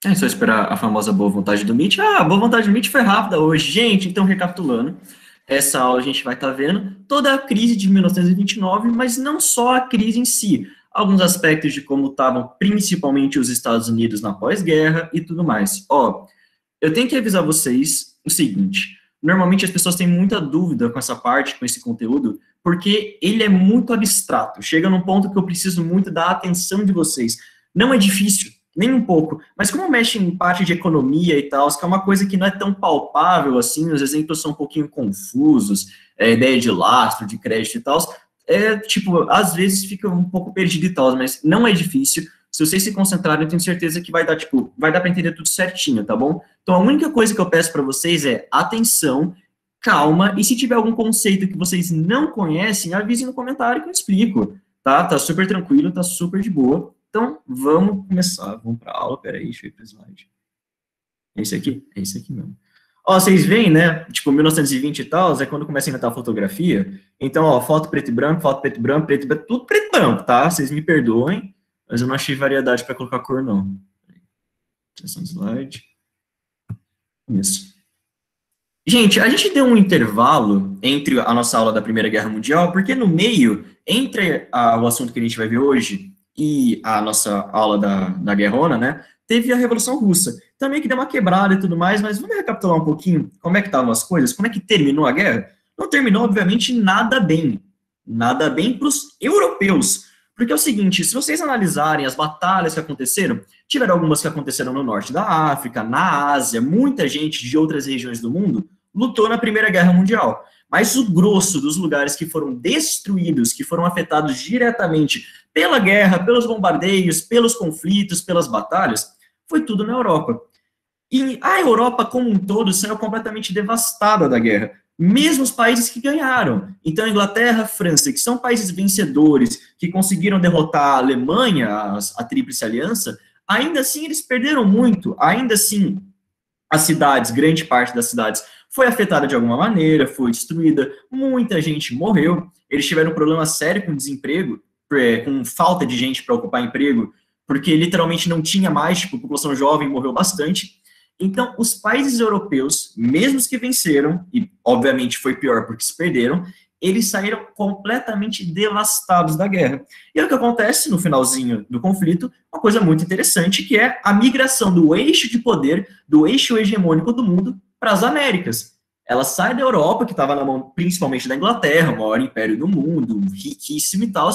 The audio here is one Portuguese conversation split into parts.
É só esperar a famosa boa vontade do Meet. Ah, a boa vontade do Meet foi rápida hoje. Gente, então recapitulando, essa aula a gente vai estar vendo toda a crise de 1929, mas não só a crise em si, alguns aspectos de como estavam principalmente os Estados Unidos na pós-guerra e tudo mais. Ó, eu tenho que avisar vocês o seguinte: normalmente as pessoas têm muita dúvida com essa parte, com esse conteúdo, porque ele é muito abstrato. Chega num ponto que eu preciso muito da atenção de vocês. Não é difícil, nem um pouco, mas como mexe em parte de economia e tal, que é uma coisa que não é tão palpável assim, os exemplos são um pouquinho confusos, ideia de lastro, de crédito e tal, tipo, às vezes fica um pouco perdido e tal, mas não é difícil. Se vocês se concentrarem, eu tenho certeza que vai dar, tipo, vai dar para entender tudo certinho, tá bom? Então, a única coisa que eu peço para vocês é atenção, calma, e se tiver algum conceito que vocês não conhecem, avisem no comentário que eu explico, tá? Tá super tranquilo, tá super de boa. Então, vamos começar. Vamos para a aula. Peraí, deixa eu ir para o slide. É esse aqui? É esse aqui mesmo. Ó, vocês veem, né? Tipo, 1920 e tal, é quando começa a inventar a fotografia. Então, ó, foto preto e branco, preto e branco, tudo preto e branco, tá? Vocês me perdoem, mas eu não achei variedade para colocar cor, não. Seleção de slide. Isso. Gente, a gente deu um intervalo entre a nossa aula da Primeira Guerra Mundial, porque no meio, entre o assunto que a gente vai ver hoje e a nossa aula da Guerrona, né, teve a Revolução Russa. Também que deu uma quebrada e tudo mais, mas vamos recapitular um pouquinho como é que estavam as coisas, como é que terminou a guerra? Não terminou, obviamente, nada bem. Nada bem para os europeus. Porque é o seguinte, se vocês analisarem as batalhas que aconteceram, tiveram algumas que aconteceram no norte da África, na Ásia, muita gente de outras regiões do mundo lutou na Primeira Guerra Mundial. Mas o grosso dos lugares que foram destruídos, que foram afetados diretamente pela guerra, pelos bombardeios, pelos conflitos, pelas batalhas, foi tudo na Europa. E a Europa como um todo saiu completamente devastada da guerra, mesmo os países que ganharam. Então, Inglaterra, França, que são países vencedores, que conseguiram derrotar a Alemanha, a Tríplice Aliança, ainda assim eles perderam muito, ainda assim as cidades, grande parte das cidades, foi afetada de alguma maneira, foi destruída, muita gente morreu, eles tiveram um problema sério com desemprego, com falta de gente para ocupar emprego, porque literalmente não tinha mais, tipo, a população jovem morreu bastante. Então, os países europeus, mesmo os que venceram, e obviamente foi pior porque se perderam, eles saíram completamente devastados da guerra. E é o que acontece no finalzinho do conflito, uma coisa muito interessante, que é a migração do eixo de poder, do eixo hegemônico do mundo, para as Américas. Ela sai da Europa, que estava na mão principalmente da Inglaterra, o maior império do mundo, riquíssimo e tal,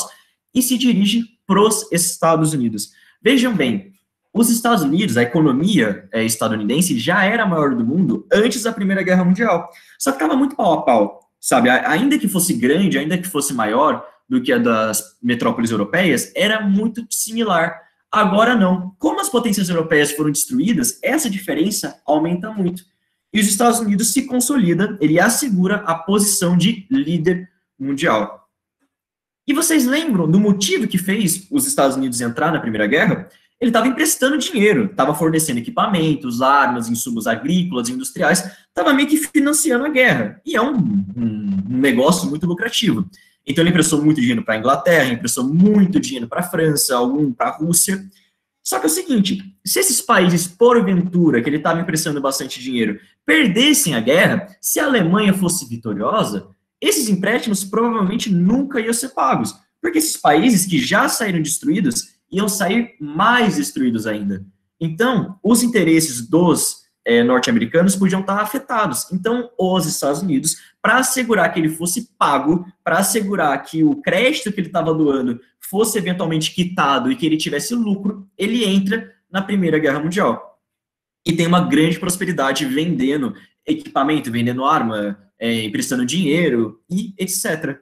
e se dirige para os Estados Unidos. Vejam bem, os Estados Unidos, a economia estadunidense já era a maior do mundo antes da Primeira Guerra Mundial. Só que estava muito pau a pau, sabe? Ainda que fosse grande, ainda que fosse maior do que a das metrópoles europeias, era muito similar. Agora não. Como as potências europeias foram destruídas, essa diferença aumenta muito. E os Estados Unidos se consolida, ele assegura a posição de líder mundial. E vocês lembram do motivo que fez os Estados Unidos entrar na Primeira Guerra? Ele estava emprestando dinheiro, estava fornecendo equipamentos, armas, insumos agrícolas, industriais, estava meio que financiando a guerra. E é um negócio muito lucrativo. Então ele emprestou muito dinheiro para a Inglaterra, emprestou muito dinheiro para a França, algum para a Rússia. Só que é o seguinte, se esses países, porventura, que ele estava emprestando bastante dinheiro, perdessem a guerra, se a Alemanha fosse vitoriosa, esses empréstimos provavelmente nunca iam ser pagos, porque esses países que já saíram destruídos iam sair mais destruídos ainda. Então, os interesses dos norte-americanos podiam estar afetados. Então, os Estados Unidos, para assegurar que ele fosse pago, para assegurar que o crédito que ele estava doando fosse eventualmente quitado e que ele tivesse lucro, ele entra na Primeira Guerra Mundial. E tem uma grande prosperidade vendendo equipamento, vendendo arma, emprestando dinheiro e etc.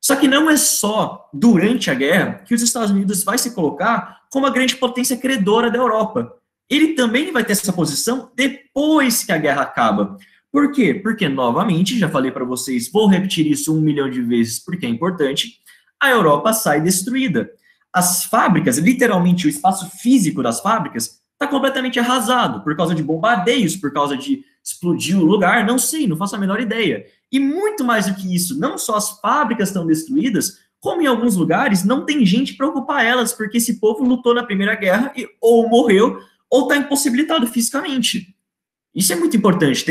Só que não é só durante a guerra que os Estados Unidos vai se colocar como a grande potência credora da Europa. Ele também vai ter essa posição depois que a guerra acaba. Por quê? Porque, novamente, já falei para vocês, vou repetir isso 1 milhão de vezes porque é importante, a Europa sai destruída. As fábricas, literalmente o espaço físico das fábricas, está completamente arrasado por causa de bombardeios, por causa de explodir o lugar, não sei, não faço a menor ideia. E muito mais do que isso, não só as fábricas estão destruídas, como em alguns lugares não tem gente para ocupar elas, porque esse povo lutou na Primeira Guerra e ou morreu ou está impossibilitado fisicamente. Isso é muito importante.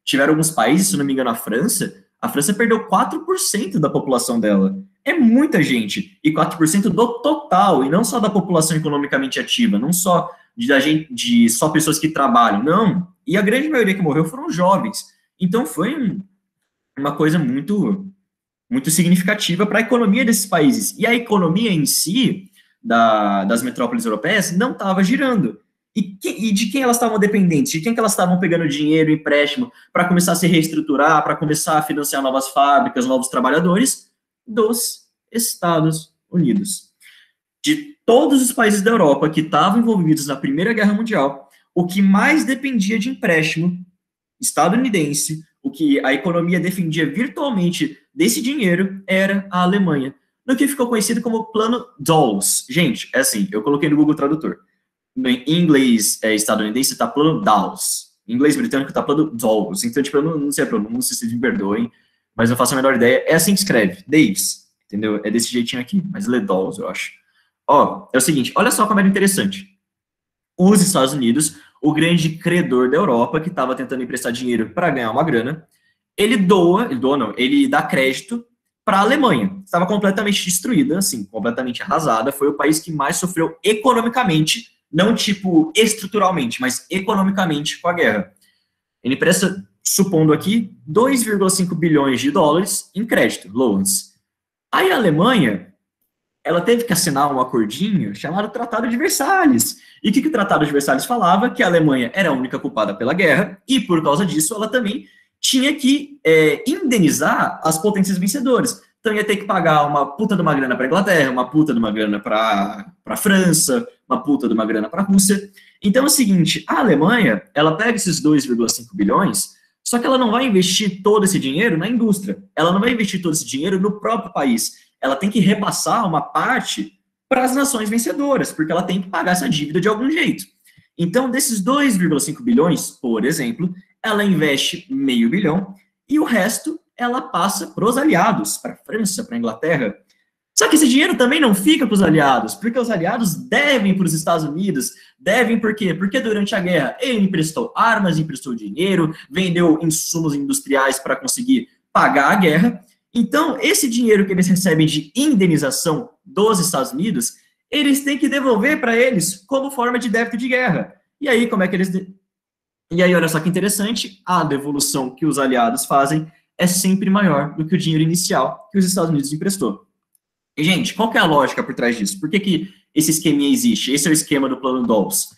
Tiveram alguns países, se não me engano, a França perdeu 4% da população dela. É muita gente, e 4% do total, e não só da população economicamente ativa, não só de só pessoas que trabalham, não. E a grande maioria que morreu foram jovens. Então foi uma coisa muito, muito significativa para a economia desses países. E a economia em si, das metrópoles europeias, não estava girando. E de quem elas estavam dependentes? De quem que elas estavam pegando dinheiro, empréstimo, para começar a se reestruturar, para começar a financiar novas fábricas, novos trabalhadores? Dos Estados Unidos. De todos os países da Europa que estavam envolvidos na Primeira Guerra Mundial, o que mais dependia de empréstimo estadunidense, o que a economia defendia virtualmente desse dinheiro, era a Alemanha, no que ficou conhecido como Plano Dawes. Gente, é assim, eu coloquei no Google Tradutor. Em inglês estadunidense está Plano Dawes. Em inglês britânico está Plano Dawes. Então, tipo, eu não sei a pronúncia, vocês me perdoem, mas não faço a menor ideia. É assim que escreve, Daves, entendeu? É desse jeitinho aqui, mas lê Dawes, eu acho. Ó, é o seguinte, olha só como era interessante. Os Estados Unidos, o grande credor da Europa, que estava tentando emprestar dinheiro para ganhar uma grana, ele dá crédito para a Alemanha. Estava completamente destruída, assim, completamente arrasada. Foi o país que mais sofreu economicamente, não tipo estruturalmente, mas economicamente com a guerra. Ele empresta, supondo aqui, 2,5 bilhões de dólares em crédito, loans. Aí a Alemanha, ela teve que assinar um acordinho chamado Tratado de Versalhes. E o que o Tratado de Versalhes falava? Que a Alemanha era a única culpada pela guerra, e por causa disso ela também tinha que indenizar as potências vencedoras. Então ia ter que pagar uma puta de uma grana para a Inglaterra, uma puta de uma grana para a França, uma puta de uma grana para a Rússia. Então é o seguinte, a Alemanha, ela pega esses 2,5 bilhões, só que ela não vai investir todo esse dinheiro na indústria. Ela não vai investir todo esse dinheiro no próprio país. Ela tem que repassar uma parte para as nações vencedoras, porque ela tem que pagar essa dívida de algum jeito. Então, desses 2,5 bilhões, por exemplo, ela investe meio bilhão e o resto ela passa para os aliados, para a França, para a Inglaterra. Só que esse dinheiro também não fica para os aliados, porque os aliados devem para os Estados Unidos. Devem por quê? Porque durante a guerra ele emprestou armas, emprestou dinheiro, vendeu insumos industriais para conseguir pagar a guerra. Então, esse dinheiro que eles recebem de indenização dos Estados Unidos, eles têm que devolver para eles como forma de débito de guerra. E aí, como é que eles... E aí, olha só que interessante, a devolução que os aliados fazem é sempre maior do que o dinheiro inicial que os Estados Unidos emprestou. E, gente, qual que é a lógica por trás disso? Por que esse esqueminha existe? Esse é o esquema do Plano Dawes.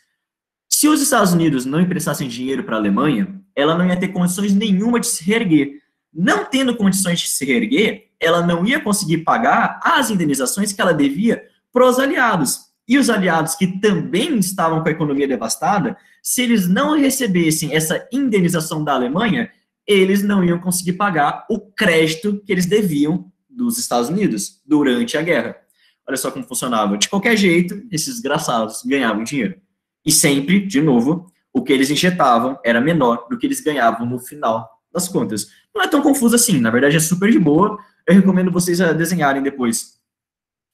Se os Estados Unidos não emprestassem dinheiro para a Alemanha, ela não ia ter condições nenhuma de se reerguer. Não tendo condições de se reerguer, ela não ia conseguir pagar as indenizações que ela devia para os aliados. E os aliados que também estavam com a economia devastada, se eles não recebessem essa indenização da Alemanha, eles não iam conseguir pagar o crédito que eles deviam dos Estados Unidos durante a guerra. Olha só como funcionava. De qualquer jeito, esses desgraçados ganhavam dinheiro. E sempre, de novo, o que eles injetavam era menor do que eles ganhavam no final das contas. Não é tão confuso assim, na verdade é super de boa. Eu recomendo vocês desenharem depois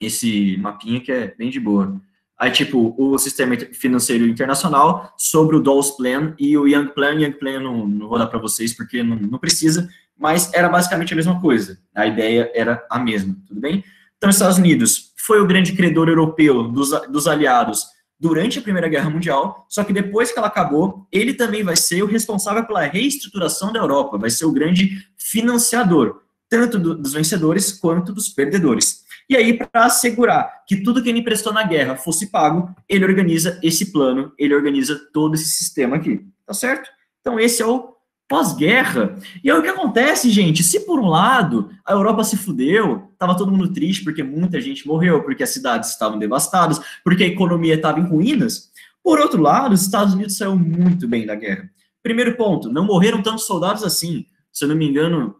esse mapinha que é bem de boa. Aí, tipo, o sistema financeiro internacional sobre o Dawes Plan e o Young Plan. Young Plan eu não vou dar para vocês porque não precisa, mas era basicamente a mesma coisa. A ideia era a mesma, tudo bem? Então, os Estados Unidos foi o grande credor europeu dos aliados durante a Primeira Guerra Mundial, só que depois que ela acabou, ele também vai ser o responsável pela reestruturação da Europa, vai ser o grande financiador, tanto dos vencedores quanto dos perdedores. E aí, para assegurar que tudo que ele emprestou na guerra fosse pago, ele organiza esse plano, ele organiza todo esse sistema aqui, tá certo? Então, esse é o pós-guerra. E aí, o que acontece, gente? Se por um lado a Europa se fudeu, estava todo mundo triste porque muita gente morreu, porque as cidades estavam devastadas, porque a economia estava em ruínas, por outro lado, os Estados Unidos saiu muito bem da guerra. Primeiro ponto, não morreram tantos soldados assim. Se eu não me engano,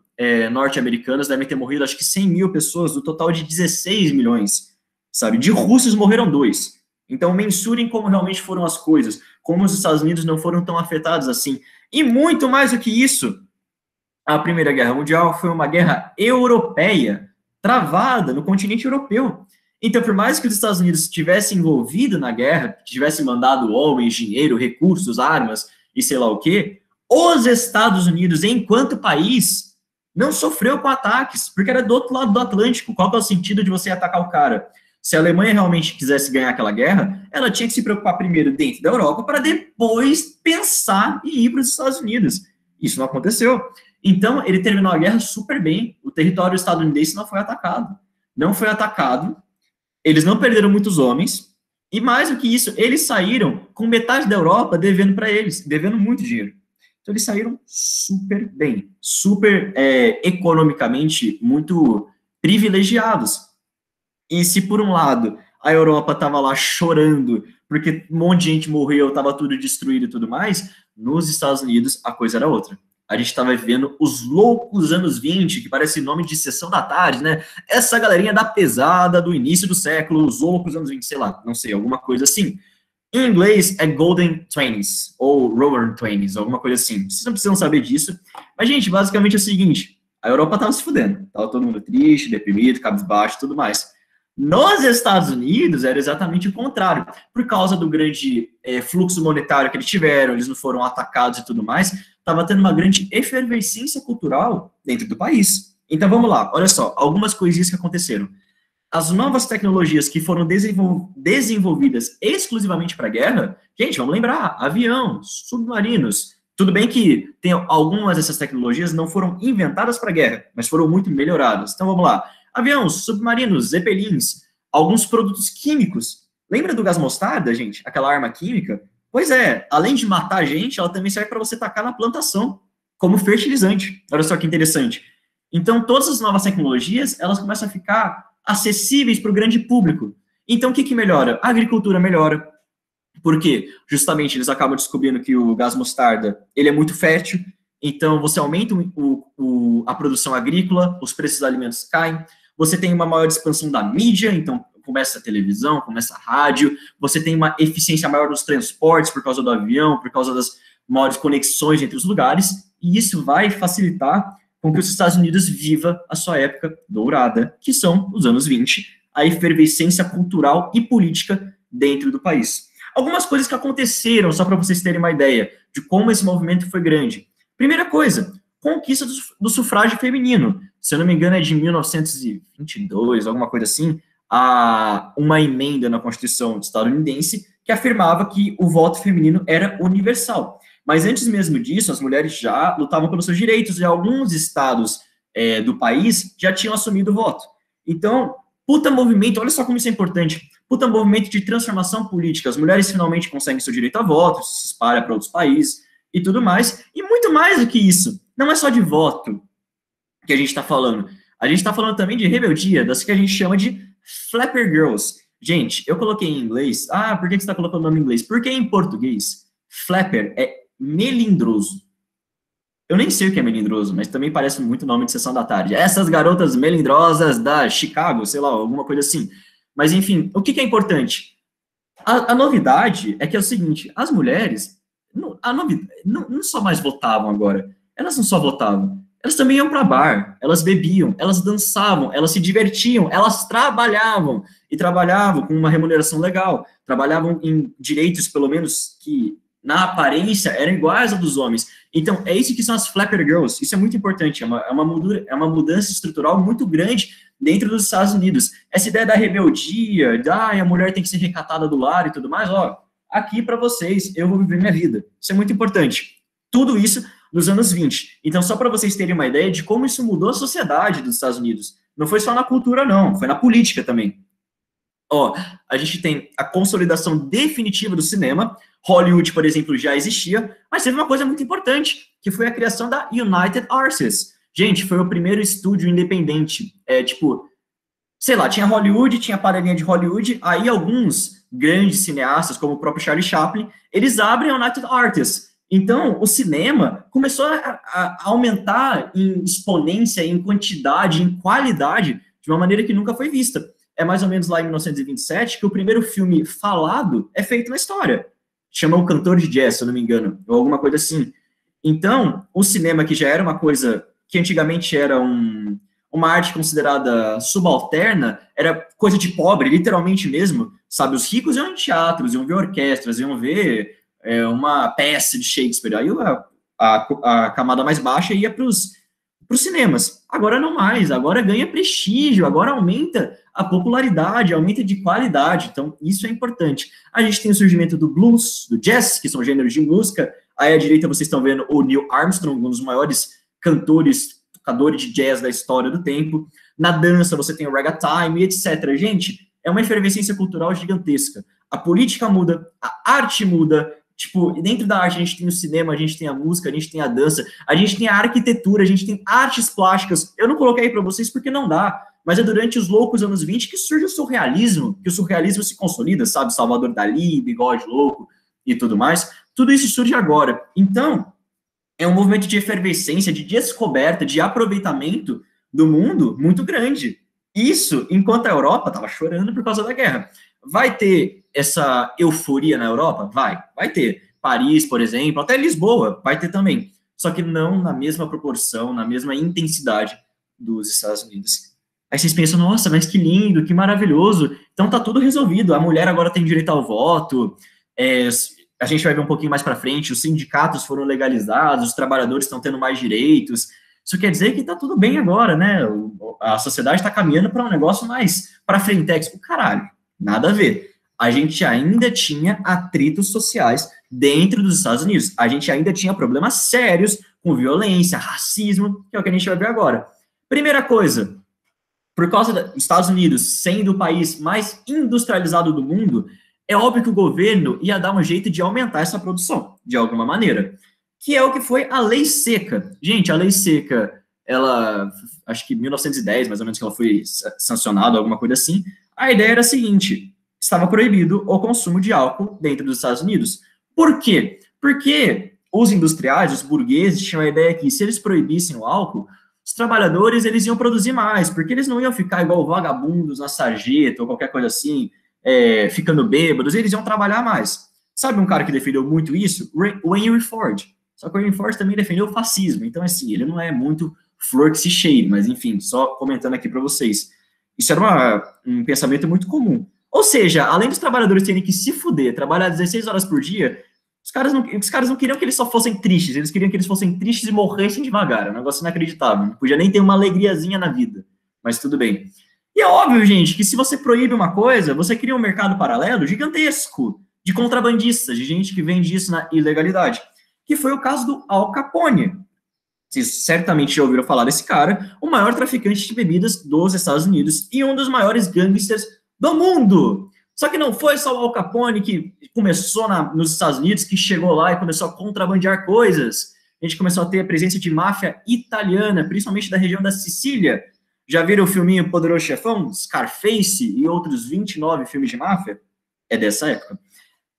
norte-americanos devem ter morrido, acho que 100 mil pessoas, do total de 16 milhões, sabe? De russos morreram 2. Então, mensurem como realmente foram as coisas, como os Estados Unidos não foram tão afetados assim. E muito mais do que isso, a Primeira Guerra Mundial foi uma guerra europeia, travada no continente europeu. Então, por mais que os Estados Unidos tivessem envolvido na guerra, tivessem mandado homens, dinheiro, recursos, armas e sei lá o quê, os Estados Unidos, enquanto país, não sofreu com ataques, porque era do outro lado do Atlântico. Qual que é o sentido de você atacar o cara? Se a Alemanha realmente quisesse ganhar aquela guerra, ela tinha que se preocupar primeiro dentro da Europa para depois pensar em ir para os Estados Unidos. Isso não aconteceu. Então, ele terminou a guerra super bem. O território estadunidense não foi atacado. Não foi atacado. Eles não perderam muitos homens. E mais do que isso, eles saíram com metade da Europa devendo para eles, devendo muito dinheiro. Então, eles saíram super bem, super economicamente muito privilegiados. E se, por um lado, a Europa estava lá chorando, porque um monte de gente morreu, estava tudo destruído e tudo mais, nos Estados Unidos a coisa era outra. A gente estava vivendo os loucos anos 20, que parece nome de sessão da tarde, né? Essa galerinha da pesada do início do século, os loucos anos 20, sei lá, não sei, alguma coisa assim. Em inglês é Golden Twenties, ou Roaring Twenties, alguma coisa assim. Vocês não precisam saber disso. Mas, gente, basicamente é o seguinte, a Europa estava se fudendo. Estava todo mundo triste, deprimido, cabisbaixo e tudo mais. Nos Estados Unidos era exatamente o contrário. Por causa do grande fluxo monetário que eles tiveram, eles não foram atacados e tudo mais, estava tendo uma grande efervescência cultural dentro do país. Então vamos lá, olha só, algumas coisinhas que aconteceram. As novas tecnologias que foram desenvolvidas exclusivamente para a guerra, gente, vamos lembrar, avião, submarinos. Tudo bem que tem algumas dessas tecnologias não foram inventadas para a guerra, mas foram muito melhoradas. Então vamos lá. Aviões, submarinos, zeppelins, alguns produtos químicos. Lembra do gás mostarda, gente? Aquela arma química? Pois é, além de matar a gente, ela também serve para você tacar na plantação, como fertilizante. Olha só que interessante. Então, todas as novas tecnologias, elas começam a ficar acessíveis para o grande público. Então, o que melhora? A agricultura melhora. Por quê? Justamente, eles acabam descobrindo que o gás mostarda, ele é muito fértil, então você aumenta a produção agrícola, os preços dos alimentos caem, você tem uma maior expansão da mídia, então começa a televisão, começa a rádio, você tem uma eficiência maior dos transportes por causa do avião, por causa das maiores conexões entre os lugares, e isso vai facilitar com que os Estados Unidos viva a sua época dourada, que são os anos 20, a efervescência cultural e política dentro do país. Algumas coisas que aconteceram, só para vocês terem uma ideia de como esse movimento foi grande. Primeira coisa, conquista do sufrágio feminino. Se eu não me engano, é de 1922, alguma coisa assim, uma emenda na Constituição estadunidense que afirmava que o voto feminino era universal. Mas antes mesmo disso, as mulheres já lutavam pelos seus direitos e alguns estados do país já tinham assumido o voto. Então, puta movimento, olha só como isso é importante, puta movimento de transformação política. As mulheres finalmente conseguem seu direito a voto, se espalha para outros países e tudo mais. E muito mais do que isso, não é só de voto que a gente está falando. A gente está falando também de rebeldia, das que a gente chama de Flapper Girls. Gente, eu coloquei em inglês. Ah, por que você está colocando o nome em inglês? Porque em português, Flapper é melindroso. Eu nem sei o que é melindroso, mas também parece muito nome de sessão da tarde. Essas garotas melindrosas da Chicago, sei lá, alguma coisa assim. Mas, enfim, o que é importante? A novidade é que é o seguinte, as mulheres não só mais votavam agora, elas não só votavam, elas também iam para bar, elas bebiam, elas dançavam, elas se divertiam, elas trabalhavam, e trabalhavam com uma remuneração legal, trabalhavam em direitos, pelo menos, que na aparência eram iguais aos dos homens. Então, é isso que são as Flapper Girls, isso é muito importante, é uma mudança estrutural muito grande dentro dos Estados Unidos. Essa ideia da rebeldia, a mulher tem que ser recatada do lar e tudo mais, ó, aqui para vocês, eu vou viver minha vida. Isso é muito importante. Tudo isso nos anos 20. Então, só para vocês terem uma ideia de como isso mudou a sociedade dos Estados Unidos. Não foi só na cultura, não, foi na política também. Ó, a gente tem a consolidação definitiva do cinema. Hollywood, por exemplo, já existia, mas teve uma coisa muito importante, que foi a criação da United Artists. Gente, foi o primeiro estúdio independente. Sei lá, tinha Hollywood, tinha a panelinha de Hollywood, aí alguns grandes cineastas, como o próprio Charlie Chaplin, eles abrem a United Artists. Então, o cinema começou a aumentar em exponência, em quantidade, em qualidade, de uma maneira que nunca foi vista. É mais ou menos lá em 1927 que o primeiro filme falado é feito na história. Chama O Cantor de Jazz, se eu não me engano, ou alguma coisa assim. Então, o cinema, que já era uma coisa que antigamente era uma arte considerada subalterna, era coisa de pobre, literalmente mesmo, sabe? Os ricos iam em teatros, iam ver orquestras, iam ver uma peça de Shakespeare, aí a camada mais baixa ia para os cinemas. Agora não mais, agora ganha prestígio, agora aumenta a popularidade, aumenta de qualidade, então isso é importante. A gente tem o surgimento do blues, do jazz, que são gêneros de música, aí à direita vocês estão vendo o Neil Armstrong, um dos maiores cantores, tocadores de jazz da história do tempo. Na dança você tem o ragtime, etc. Gente, é uma efervescência cultural gigantesca. A política muda, a arte muda, tipo, dentro da arte a gente tem o cinema, a gente tem a música, a gente tem a dança, a gente tem a arquitetura, a gente tem artes plásticas. Eu não coloquei aí para vocês porque não dá, mas é durante os loucos anos 20 que surge o surrealismo, que o surrealismo se consolida, sabe? Salvador Dalí, Bigode Louco e tudo mais. Tudo isso surge agora. Então, é um movimento de efervescência, de descoberta, de aproveitamento do mundo muito grande. Isso, enquanto a Europa estava chorando por causa da guerra. Vai ter essa euforia na Europa? Vai ter. Paris, por exemplo, até Lisboa, vai ter também. Só que não na mesma proporção, na mesma intensidade dos Estados Unidos. Aí vocês pensam, nossa, mas que lindo, que maravilhoso. Então tá tudo resolvido. A mulher agora tem direito ao voto. A gente vai ver um pouquinho mais para frente, os sindicatos foram legalizados, os trabalhadores estão tendo mais direitos. Isso quer dizer que tá tudo bem agora, né? A sociedade está caminhando para um negócio mais para frentex. O caralho, nada a ver. A gente ainda tinha atritos sociais dentro dos Estados Unidos. A gente ainda tinha problemas sérios com violência, racismo, que é o que a gente vai ver agora. Primeira coisa, por causa dos Estados Unidos sendo o país mais industrializado do mundo, é óbvio que o governo ia dar um jeito de aumentar essa produção, de alguma maneira, que é o que foi a Lei Seca. Gente, a Lei Seca, ela, acho que em 1910, mais ou menos, que ela foi sancionada, alguma coisa assim, a ideia era a seguinte, estava proibido o consumo de álcool dentro dos Estados Unidos. Por quê? Porque os industriais, os burgueses, tinham a ideia que se eles proibissem o álcool, os trabalhadores, eles iam produzir mais, porque eles não iam ficar igual vagabundos na sarjeta ou qualquer coisa assim, ficando bêbados, eles iam trabalhar mais. Sabe um cara que defendeu muito isso? O Henry Ford. Só que o Henry Ford também defendeu o fascismo. Então, assim, ele não é muito flor que se cheire, mas enfim, só comentando aqui para vocês. Isso era um pensamento muito comum. Ou seja, além dos trabalhadores terem que se fuder, trabalhar 16 horas por dia, os caras não queriam que eles só fossem tristes, eles queriam que eles fossem tristes e morressem devagar. É um negócio inacreditável. Não podia nem ter uma alegriazinha na vida. Mas tudo bem. E é óbvio, gente, que se você proíbe uma coisa, você cria um mercado paralelo gigantesco de contrabandistas, de gente que vende isso na ilegalidade. Que foi o caso do Al Capone. Vocês certamente já ouviram falar desse cara, o maior traficante de bebidas dos Estados Unidos e um dos maiores gangsters do mundo. Só que não foi só o Al Capone que começou nos Estados Unidos, que chegou lá e começou a contrabandear coisas. A gente começou a ter a presença de máfia italiana, principalmente da região da Sicília. Já viram o filminho Poderoso Chefão, Scarface e outros 29 filmes de máfia? É dessa época.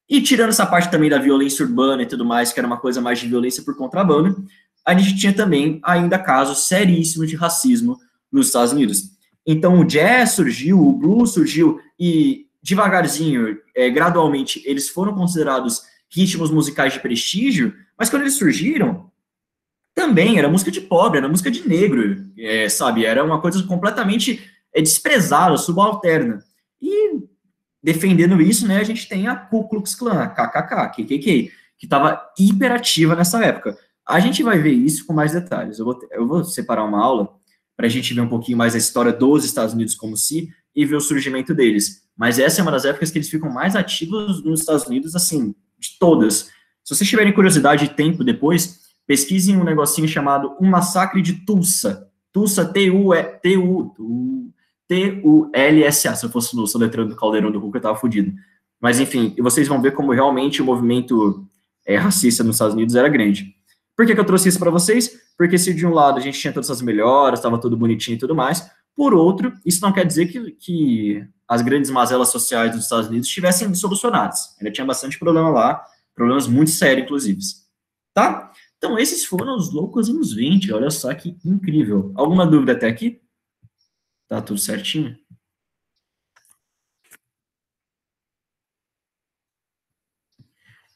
E tirando essa parte também da violência urbana e tudo mais, que era uma coisa mais de violência por contrabando, a gente tinha também ainda casos seríssimos de racismo nos Estados Unidos. Então o jazz surgiu, o blues surgiu e devagarzinho, gradualmente, eles foram considerados ritmos musicais de prestígio, mas quando eles surgiram, também era música de pobre, era música de negro, sabe? Era uma coisa completamente desprezada, subalterna. E defendendo isso, né, a gente tem a Ku Klux Klan, a KKK, que estava hiperativa nessa época. A gente vai ver isso com mais detalhes. Eu vou separar uma aula para a gente ver um pouquinho mais a história dos Estados Unidos como se e ver o surgimento deles. Mas essa é uma das épocas que eles ficam mais ativos nos Estados Unidos, assim, de todas. Se vocês tiverem curiosidade e tempo depois, pesquisem um negocinho chamado Um Massacre de Tulsa. Tulsa, Tulsa. Se eu fosse no soletrando do Caldeirão do Hulk, eu tava fodido. Mas, enfim, vocês vão ver como realmente o movimento racista nos Estados Unidos era grande. Por que eu trouxe isso para vocês? Porque se de um lado a gente tinha todas essas melhoras, estava tudo bonitinho e tudo mais, por outro, isso não quer dizer que as grandes mazelas sociais dos Estados Unidos estivessem solucionadas. Ainda tinha bastante problema lá, problemas muito sérios, inclusive. Tá? Então, esses foram os loucos anos 20, olha só que incrível. Alguma dúvida até aqui? Tá tudo certinho?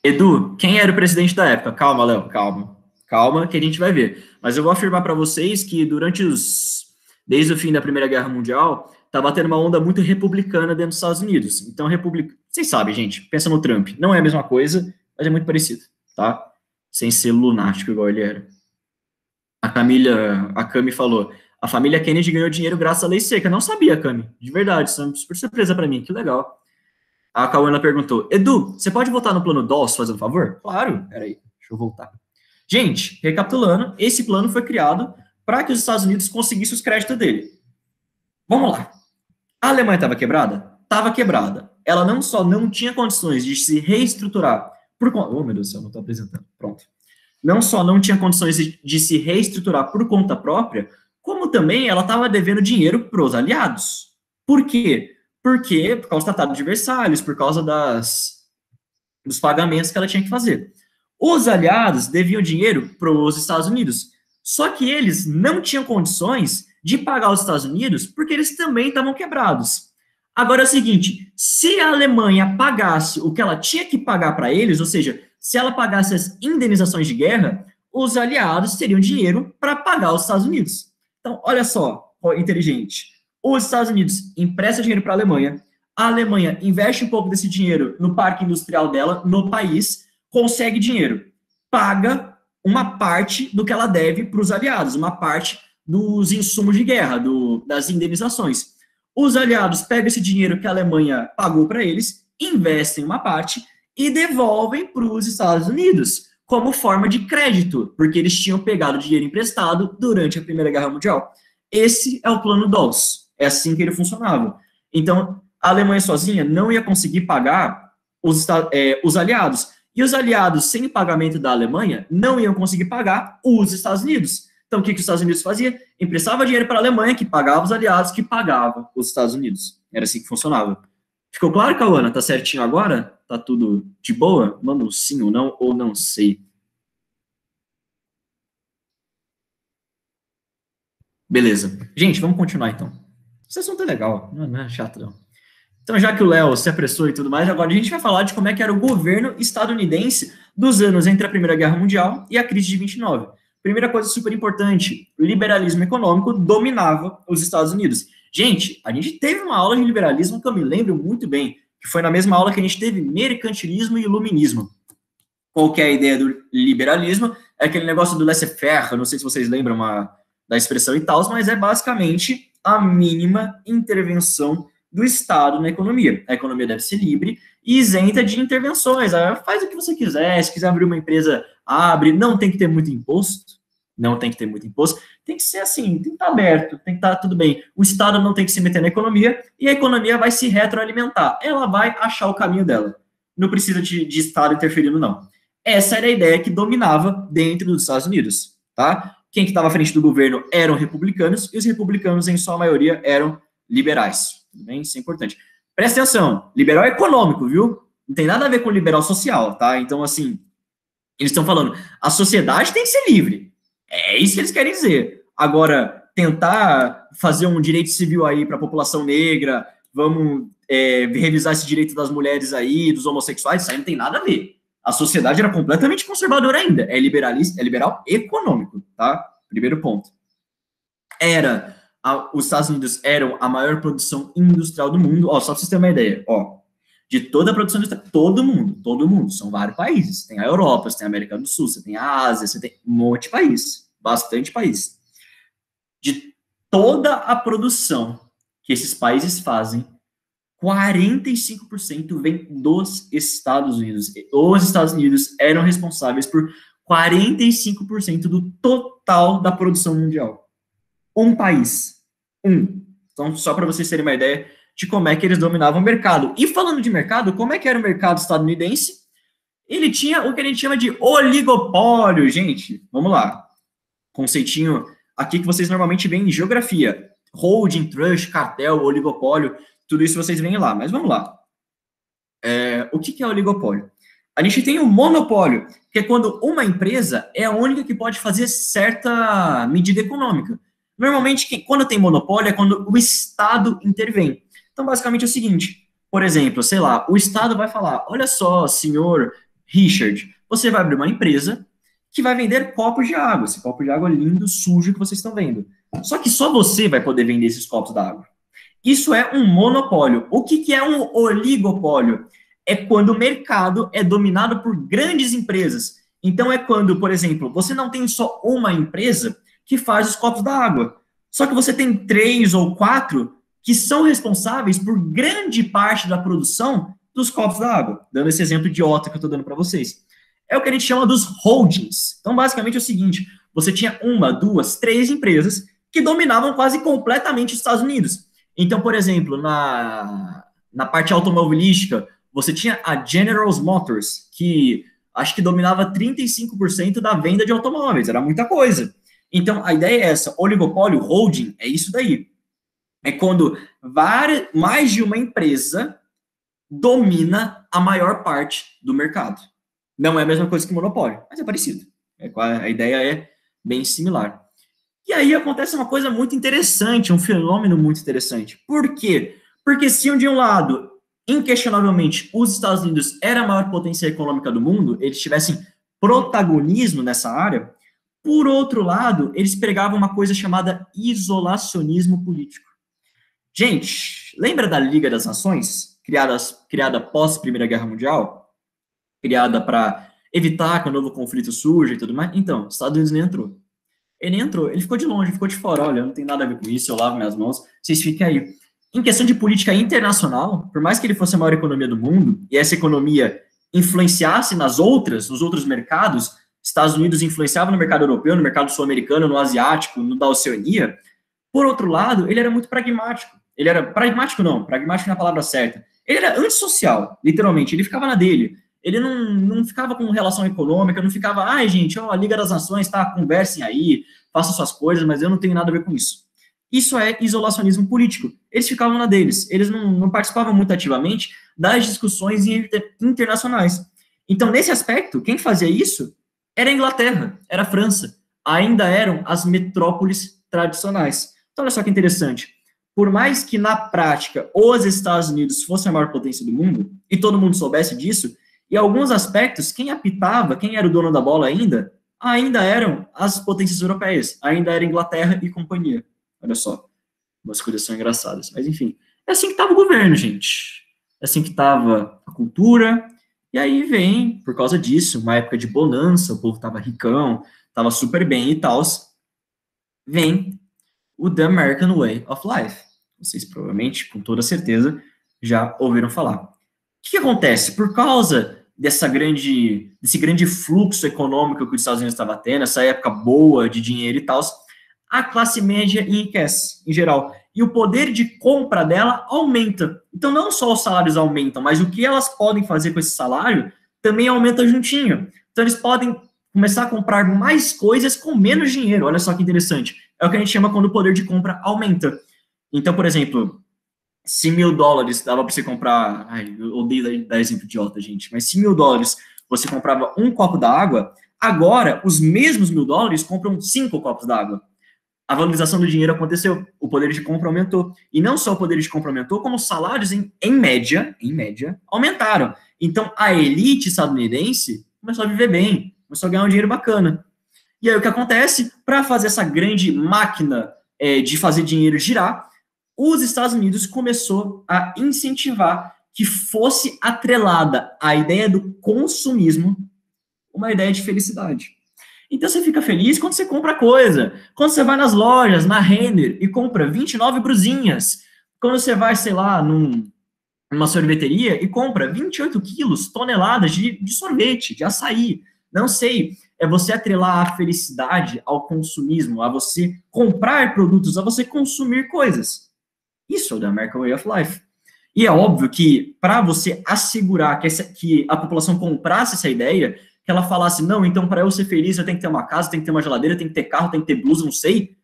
Edu, quem era o presidente da época? Calma, Léo, calma. Calma, que a gente vai ver. Mas eu vou afirmar para vocês que durante Desde o fim da Primeira Guerra Mundial, tá batendo uma onda muito republicana dentro dos Estados Unidos. Então, vocês sabem, gente, pensa no Trump. Não é a mesma coisa, mas é muito parecido, tá? Sem ser lunático igual ele era. A Cami falou, a família Kennedy ganhou dinheiro graças à lei seca. Não sabia, Cami, de verdade, isso é uma super surpresa para mim, que legal. A Cauana perguntou, Edu, você pode votar no plano DOS, fazendo um favor? Claro, peraí, deixa eu voltar. Gente, recapitulando, esse plano foi criado para que os Estados Unidos conseguissem os créditos dele. Vamos lá. A Alemanha estava quebrada? Estava quebrada. Ela não só não tinha condições de se reestruturar por conta... Oh, meu Deus do céu, não estou apresentando. Pronto. Não só não tinha condições de se reestruturar por conta própria, como também ela estava devendo dinheiro para os aliados. Por quê? Porque, por causa do Tratado de Versalhes, por causa dos pagamentos que ela tinha que fazer. Os aliados deviam dinheiro para os Estados Unidos. Só que eles não tinham condições de pagar os Estados Unidos porque eles também estavam quebrados. Agora é o seguinte, se a Alemanha pagasse o que ela tinha que pagar para eles, ou seja, se ela pagasse as indenizações de guerra, os aliados teriam dinheiro para pagar os Estados Unidos. Então, olha só, inteligente. Os Estados Unidos emprestam dinheiro para a Alemanha investe um pouco desse dinheiro no parque industrial dela, no país, consegue dinheiro, paga uma parte do que ela deve para os aliados, uma parte dos insumos de guerra, das indenizações. Os aliados pegam esse dinheiro que a Alemanha pagou para eles, investem uma parte e devolvem para os Estados Unidos como forma de crédito, porque eles tinham pegado dinheiro emprestado durante a Primeira Guerra Mundial. Esse é o plano DOS. É assim que ele funcionava. Então, a Alemanha sozinha não ia conseguir pagar os aliados. E os aliados, sem pagamento da Alemanha, não iam conseguir pagar os Estados Unidos. Então, o que os Estados Unidos fazia? Emprestava dinheiro para a Alemanha, que pagava os aliados, que pagava os Estados Unidos. Era assim que funcionava. Ficou claro, Cauana? Tá certinho agora? Tá tudo de boa? Manda um sim ou não sei. Beleza. Gente, vamos continuar então. Esse assunto é legal, não é chato não. Então, já que o Léo se apressou e tudo mais, agora a gente vai falar de como é que era o governo estadunidense dos anos entre a Primeira Guerra Mundial e a crise de 29. Primeira coisa super importante, o liberalismo econômico dominava os Estados Unidos. Gente, a gente teve uma aula de liberalismo que eu me lembro muito bem, que foi na mesma aula que a gente teve mercantilismo e iluminismo. Qual que é a ideia do liberalismo? É aquele negócio do laissez-faire, não sei se vocês lembram da expressão e tal, mas é basicamente a mínima intervenção do Estado na economia. A economia deve ser livre e isenta de intervenções. Faz o que você quiser, se quiser abrir uma empresa, abre, não tem que ter muito imposto, tem que ser assim, tem que estar aberto, tem que estar tudo bem. O Estado não tem que se meter na economia e a economia vai se retroalimentar. Ela vai achar o caminho dela. Não precisa de Estado interferindo, não. Essa era a ideia que dominava dentro dos Estados Unidos, tá? Quem que estava à frente do governo eram republicanos e os republicanos, em sua maioria, eram liberais. Tudo bem? Isso é importante. Presta atenção, liberal econômico, viu? Não tem nada a ver com liberal social, tá? Então, assim, eles estão falando, a sociedade tem que ser livre. É isso que eles querem dizer. Agora, tentar fazer um direito civil aí para a população negra, vamos revisar esse direito das mulheres aí, dos homossexuais, isso aí não tem nada a ver. A sociedade era completamente conservadora ainda. É liberalista, é liberal econômico, tá? Primeiro ponto. Os Estados Unidos eram a maior produção industrial do mundo. Ó, só para vocês terem uma ideia, ó. De toda a produção industrial, todo mundo. São vários países. Tem a Europa, você tem a América do Sul, você tem a Ásia, você tem um monte de país. Bastante país. De toda a produção que esses países fazem, 45% vem dos Estados Unidos. Os Estados Unidos eram responsáveis por 45% do total da produção mundial. Um país. Então, só para vocês terem uma ideia de como é que eles dominavam o mercado. E falando de mercado, como é que era o mercado estadunidense? Ele tinha o que a gente chama de oligopólio, gente. Vamos lá. Conceitinho aqui que vocês normalmente veem em geografia. Holding, trust, cartel, oligopólio, tudo isso vocês veem lá. Mas vamos lá. O que é oligopólio? A gente tem o monopólio, que é quando uma empresa é a única que pode fazer certa medida econômica. Normalmente, quando tem monopólio, é quando o Estado intervém. Então, basicamente é o seguinte, por exemplo, sei lá, o Estado vai falar, olha só, senhor Richard, você vai abrir uma empresa que vai vender copos de água, esse copo de água lindo, sujo que vocês estão vendo. Só que só você vai poder vender esses copos d'água. Isso é um monopólio. O que é um oligopólio? É quando o mercado é dominado por grandes empresas. Então é quando, por exemplo, você não tem só uma empresa que faz os copos d'água, só que você tem 3 ou 4 que são responsáveis por grande parte da produção dos copos d'água. Dando esse exemplo idiota que eu estou dando para vocês. É o que a gente chama dos holdings. Então, basicamente é o seguinte, você tinha 1, 2, 3 empresas que dominavam quase completamente os Estados Unidos. Então, por exemplo, na parte automobilística, você tinha a General Motors, que acho que dominava 35% da venda de automóveis, era muita coisa. Então, a ideia é essa, oligopólio, holding, é isso daí. É quando mais de uma empresa domina a maior parte do mercado. Não é a mesma coisa que monopólio, mas é parecido. A ideia é bem similar. E aí acontece uma coisa muito interessante, um fenômeno muito interessante. Por quê? Porque se de um lado, inquestionavelmente, os Estados Unidos era a maior potência econômica do mundo, eles tivessem protagonismo nessa área, por outro lado, eles pregavam uma coisa chamada isolacionismo político. Gente, lembra da Liga das Nações, criada após a Primeira Guerra Mundial? Criada para evitar que um novo conflito surja e tudo mais? Então, os Estados Unidos nem entrou. Ele entrou, ele ficou de longe, ficou de fora, olha, não tem nada a ver com isso, eu lavo minhas mãos, vocês fiquem aí. Em questão de política internacional, por mais que ele fosse a maior economia do mundo, e essa economia influenciasse nos outros mercados, Estados Unidos influenciava no mercado europeu, no mercado sul-americano, no asiático, no da Oceania, por outro lado, ele era muito pragmático. Ele era, pragmático não é a palavra certa, ele era antissocial, literalmente, ele ficava na dele. Ele não ficava com relação econômica, não ficava, ai, gente, ó, a Liga das Nações, tá, conversem aí, façam suas coisas, mas eu não tenho nada a ver com isso. Isso é isolacionismo político. Eles ficavam na deles, eles não participavam muito ativamente das discussões internacionais. Então, nesse aspecto, quem fazia isso era a Inglaterra, era a França, ainda eram as metrópoles tradicionais. Então, olha só que interessante. Por mais que, na prática, os Estados Unidos fossem a maior potência do mundo, e todo mundo soubesse disso, em alguns aspectos, quem apitava, quem era o dono da bola ainda eram as potências europeias, ainda era Inglaterra e companhia. Olha só, umas coisas são engraçadas. Mas, enfim, é assim que estava o governo, gente. É assim que estava a cultura. E aí vem, por causa disso, uma época de bonança, o povo estava ricão, estava super bem e tal. Vem o The American Way of Life. Vocês provavelmente, com toda certeza, já ouviram falar. O que acontece? Por causa desse grande fluxo econômico que os Estados Unidos estava tendo, essa época boa de dinheiro e tal, a classe média enriquece, em geral. E o poder de compra dela aumenta. Então, não só os salários aumentam, mas o que elas podem fazer com esse salário também aumenta juntinho. Então, eles podem começar a comprar mais coisas com menos dinheiro. Olha só que interessante. É o que a gente chama quando o poder de compra aumenta. Então, por exemplo, se $1.000 dava para você comprar... Ai, eu odeio dar exemplo idiota, gente. Mas se $1.000 você comprava um copo d'água, agora os mesmos $1.000 compram 5 copos d'água. A valorização do dinheiro aconteceu, o poder de compra aumentou. E não só o poder de compra aumentou, como os salários, em média, aumentaram. Então, a elite estadunidense começou a viver bem, começou a ganhar um dinheiro bacana. E aí, o que acontece? Para fazer essa grande máquina de fazer dinheiro girar, os Estados Unidos começou a incentivar que fosse atrelada à ideia do consumismo uma ideia de felicidade. Então, você fica feliz quando você compra coisa. Quando você vai nas lojas, na Renner, e compra 29 brusinhas. Quando você vai, sei lá, numa sorveteria e compra 28 quilos, toneladas de sorvete, de açaí. Não sei, é você atrelar a felicidade ao consumismo, a você comprar produtos, a você consumir coisas. Isso é o The American Way of Life. E é óbvio que, para você assegurar que a população comprasse essa ideia, que ela falasse, não, então para eu ser feliz eu tenho que ter uma casa, tenho que ter uma geladeira, tenho que ter carro, tenho que ter blusa, não sei,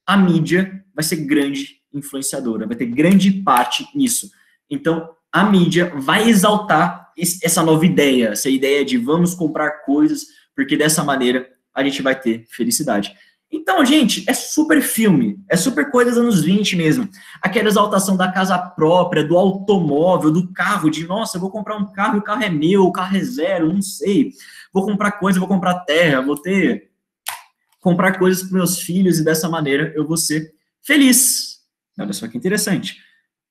a mídia vai ser grande influenciadora, vai ter grande parte nisso. Então, a mídia vai exaltar essa nova ideia, essa ideia de vamos comprar coisas, porque dessa maneira a gente vai ter felicidade. Então, gente, é super filme, é super coisa dos anos 20 mesmo. Aquela exaltação da casa própria, do automóvel, do carro, de, nossa, eu vou comprar um carro e o carro é meu, o carro é zero, não sei. Vou comprar coisa, vou comprar terra, vou ter comprar coisas para meus filhos e dessa maneira eu vou ser feliz. Olha só que interessante.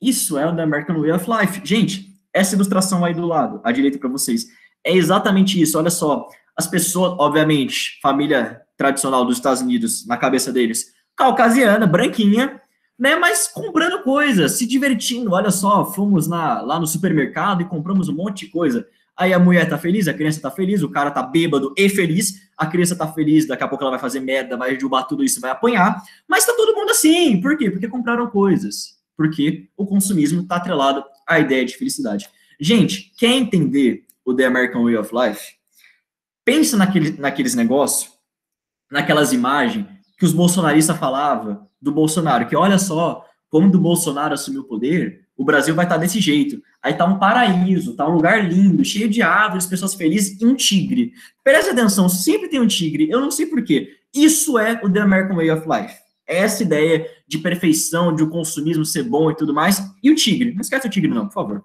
Isso é o The American Way of Life. Gente, essa ilustração aí do lado, à direita para vocês, é exatamente isso. Olha só, as pessoas, obviamente, família tradicional dos Estados Unidos, na cabeça deles, caucasiana, branquinha, né, mas comprando coisas, se divertindo. Olha só, fomos lá no supermercado e compramos um monte de coisa. Aí a mulher tá feliz, a criança tá feliz, o cara tá bêbado e feliz, a criança tá feliz, daqui a pouco ela vai fazer merda, vai derrubar tudo isso, vai apanhar, mas tá todo mundo assim. Por quê? Porque compraram coisas. Porque o consumismo tá atrelado à ideia de felicidade. Gente, quer entender o The American Way of Life? Pensa naqueles negócios, naquelas imagens que os bolsonaristas falavam do Bolsonaro, que olha só, quando o Bolsonaro assumiu o poder, o Brasil vai estar desse jeito. Aí tá um paraíso, tá um lugar lindo, cheio de árvores, pessoas felizes e um tigre. Preste atenção, sempre tem um tigre, eu não sei porquê. Isso é o The American Way of Life. É essa ideia de perfeição, de o consumismo ser bom e tudo mais. E o tigre, não esquece o tigre não, por favor.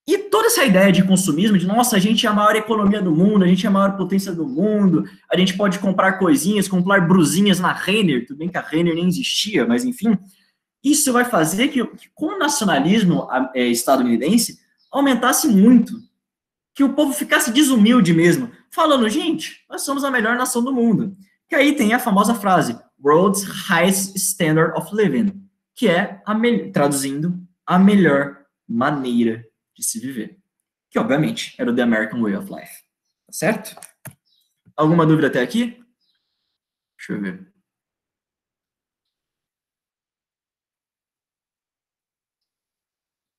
E toda essa ideia de consumismo, de nossa, a gente é a maior economia do mundo, a gente é a maior potência do mundo, a gente pode comprar coisinhas, comprar brusinhas na Renner, tudo bem que a Renner nem existia, mas enfim, isso vai fazer que com o nacionalismo estadunidense aumentasse muito, que o povo ficasse desumilde mesmo, falando, gente, nós somos a melhor nação do mundo. Que aí tem a famosa frase, World's Highest Standard of Living, que é, traduzindo, a melhor maneira de se viver. Que, obviamente, era o The American Way of Life. Tá certo? Alguma dúvida até aqui? Deixa eu ver.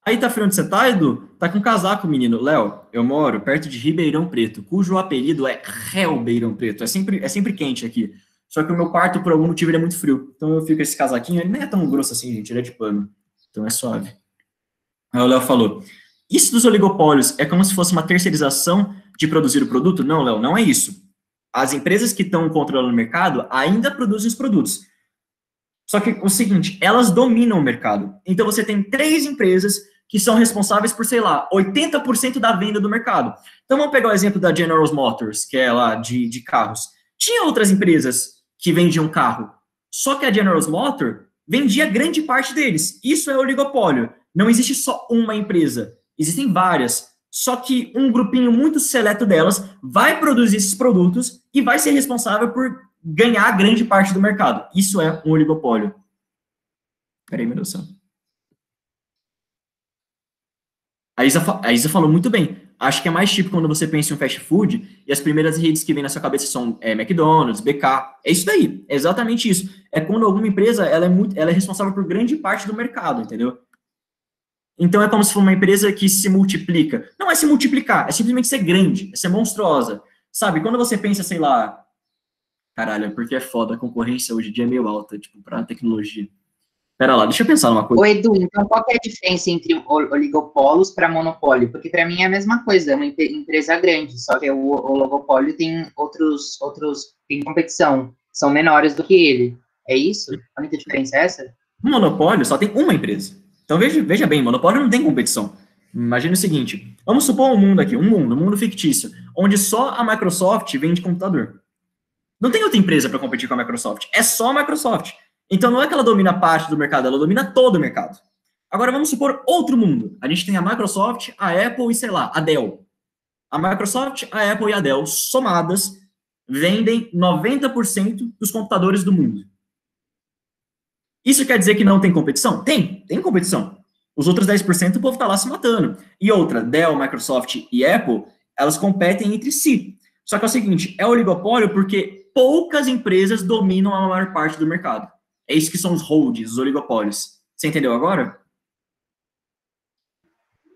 Aí tá frio onde você tá, Edu? Tá com casaco, menino. Léo, eu moro perto de Ribeirão Preto, cujo apelido é Ribeirão Preto. É sempre quente aqui. Só que o meu quarto, por algum motivo, ele é muito frio. Então eu fico com esse casaquinho, ele nem é tão grosso assim, gente, ele é de pano. Então é suave. Aí o Léo falou, isso dos oligopólios é como se fosse uma terceirização de produzir o produto? Não, Léo, não é isso. As empresas que estão controlando o mercado ainda produzem os produtos. Só que o seguinte, elas dominam o mercado. Então você tem 3 empresas que são responsáveis por, sei lá, 80% da venda do mercado. Então vamos pegar o exemplo da General Motors, que é lá de carros. Tinha outras empresas que vendiam carro, só que a General Motors vendia grande parte deles. Isso é oligopólio. Não existe só uma empresa, existem várias. Só que um grupinho muito seleto delas vai produzir esses produtos e vai ser responsável por ganhar grande parte do mercado. Isso é um oligopólio. Peraí, meu Deus do céu. A Isa falou muito bem. Acho que é mais tipo quando você pensa em um fast food e as primeiras redes que vêm na sua cabeça são McDonald's, BK. É isso daí, é exatamente isso. É quando alguma empresa ela é responsável por grande parte do mercado, entendeu? Então é como se fosse uma empresa que se multiplica. Não é se multiplicar, é simplesmente ser grande, é ser monstruosa. Sabe, quando você pensa, sei lá, caralho, porque é foda, a concorrência hoje em dia é meio alta, tipo, pra tecnologia. Pera lá, deixa eu pensar numa coisa. Ô, Edu, então qual que é a diferença entre oligopolos para monopólio? Porque para mim é a mesma coisa, é uma empresa grande, só que o oligopólio tem tem competição, são menores do que ele. É isso? A única diferença é essa? Um monopólio só tem uma empresa. Então veja bem, monopólio não tem competição. Imagina o seguinte, vamos supor um mundo aqui, um mundo fictício, onde só a Microsoft vende computador. Não tem outra empresa para competir com a Microsoft, é só a Microsoft. Então não é que ela domina parte do mercado, ela domina todo o mercado. Agora vamos supor outro mundo. A gente tem a Microsoft, a Apple e, sei lá, a Dell. A Microsoft, a Apple e a Dell somadas vendem 90% dos computadores do mundo. Isso quer dizer que não tem competição? Tem competição. Os outros 10% o povo está lá se matando. E outra, Dell, Microsoft e Apple, elas competem entre si. Só que é o seguinte, é oligopólio porque poucas empresas dominam a maior parte do mercado. É isso que são os holds, os oligopólios. Você entendeu agora?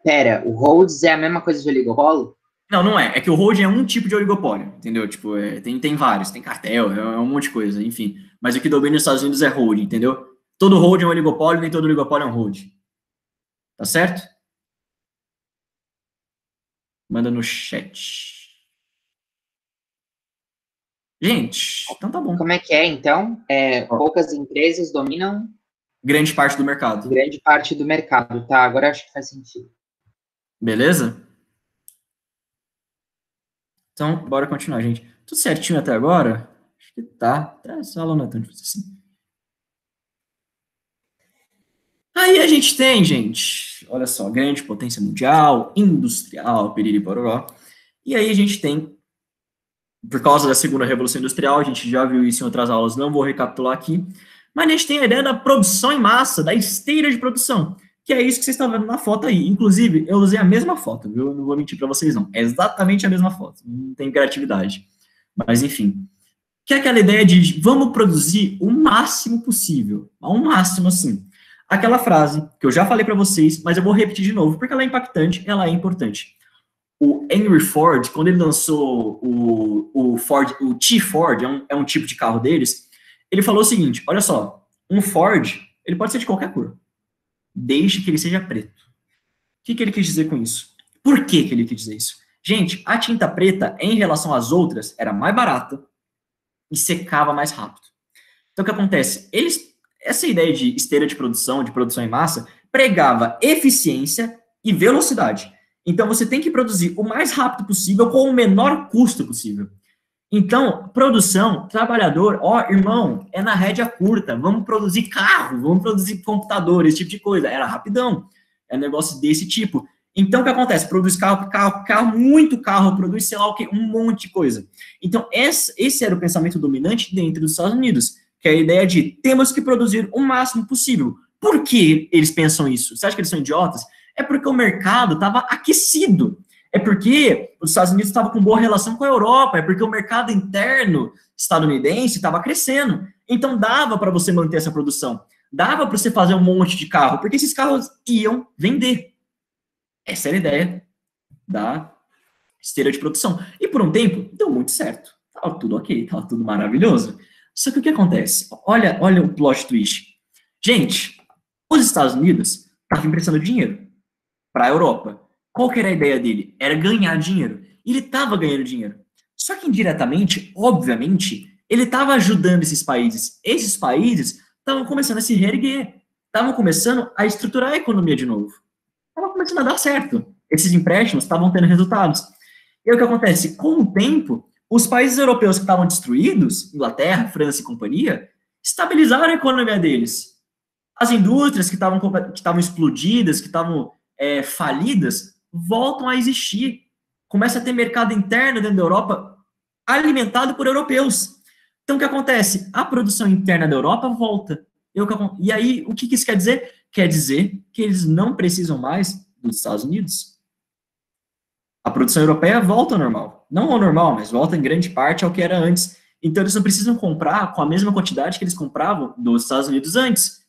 Pera, o holds é a mesma coisa de oligopólio? Não, não é. É que o holding é um tipo de oligopólio, entendeu? Tipo, tem vários, tem cartel, é um monte de coisa, enfim. Mas o que domina nos Estados Unidos é holding, entendeu? Todo holding é um oligopólio, nem todo oligopólio é um holding. Tá certo? Manda no chat. Gente, então tá bom. Como é que é, então? Poucas empresas dominam grande parte do mercado. Grande parte do mercado, tá? Agora acho que faz sentido. Beleza? Então, bora continuar, gente. Tudo certinho até agora? Acho que tá. Essa aula não é tão difícil assim. Aí a gente tem, gente, olha só, grande potência mundial, industrial, piriri pororó. E aí a gente tem, por causa da segunda revolução industrial, a gente já viu isso em outras aulas, não vou recapitular aqui, mas a gente tem a ideia da produção em massa, da esteira de produção, que é isso que vocês estão vendo na foto aí. Inclusive, eu usei a mesma foto, viu? Eu não vou mentir para vocês, não. É exatamente a mesma foto, não tem criatividade. Mas, enfim, que é aquela ideia de vamos produzir o máximo possível, ao máximo, assim. Aquela frase que eu já falei para vocês, mas eu vou repetir de novo, porque ela é impactante, ela é importante. O Henry Ford, quando ele lançou o Ford, o T-Ford, é um tipo de carro deles, ele falou o seguinte, olha só, um Ford, ele pode ser de qualquer cor, desde que ele seja preto. O que ele quis dizer com isso? Por que ele quis dizer isso? Gente, a tinta preta, em relação às outras, era mais barata e secava mais rápido. Então, o que acontece? Essa ideia de esteira de produção em massa, pregava eficiência e velocidade. Então, você tem que produzir o mais rápido possível com o menor custo possível. Então, produção, trabalhador, irmão, é na rédea curta, vamos produzir carro, vamos produzir computador, esse tipo de coisa. Era rapidão, é um negócio desse tipo. Então, o que acontece? Produz carro, muito carro, produz, sei lá o quê, um monte de coisa. Então, esse era o pensamento dominante dentro dos Estados Unidos, que é a ideia de temos que produzir o máximo possível. Por que eles pensam isso? Você acha que eles são idiotas? É porque o mercado estava aquecido. É porque os Estados Unidos estavam com boa relação com a Europa. É porque o mercado interno estadunidense estava crescendo. Então, dava para você manter essa produção. Dava para você fazer um monte de carro, porque esses carros iam vender. Essa era a ideia da esteira de produção. E por um tempo, deu muito certo. Estava tudo ok, estava tudo maravilhoso. Só que o que acontece? Olha o plot twist. Gente, os Estados Unidos estavam emprestando dinheiro para a Europa. Qual que era a ideia dele? Era ganhar dinheiro. E ele estava ganhando dinheiro. Só que indiretamente, obviamente, ele estava ajudando esses países. Esses países estavam começando a se reerguer. Estavam começando a estruturar a economia de novo. Estava começando a dar certo. Esses empréstimos estavam tendo resultados. E o que acontece? Com o tempo, os países europeus que estavam destruídos, Inglaterra, França e companhia, estabilizaram a economia deles. As indústrias que estavam explodidas, que estavam falidas, voltam a existir. Começa a ter mercado interno dentro da Europa alimentado por europeus. Então, o que acontece? A produção interna da Europa volta. E aí, o que isso quer dizer? Quer dizer que eles não precisam mais dos Estados Unidos. A produção europeia volta ao normal. Não ao normal, mas volta em grande parte ao que era antes. Então, eles não precisam comprar com a mesma quantidade que eles compravam dos Estados Unidos antes.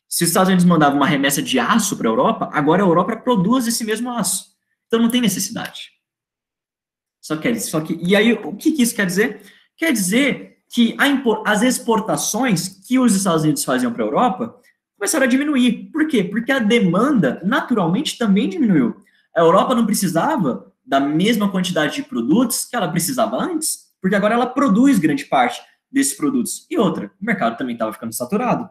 Se os Estados Unidos mandavam uma remessa de aço para a Europa, agora a Europa produz esse mesmo aço. Então, não tem necessidade. E aí, o que isso quer dizer? Quer dizer que as exportações que os Estados Unidos faziam para a Europa começaram a diminuir. Por quê? Porque a demanda, naturalmente, também diminuiu. A Europa não precisava da mesma quantidade de produtos que ela precisava antes, porque agora ela produz grande parte desses produtos. E outra, o mercado também estava ficando saturado.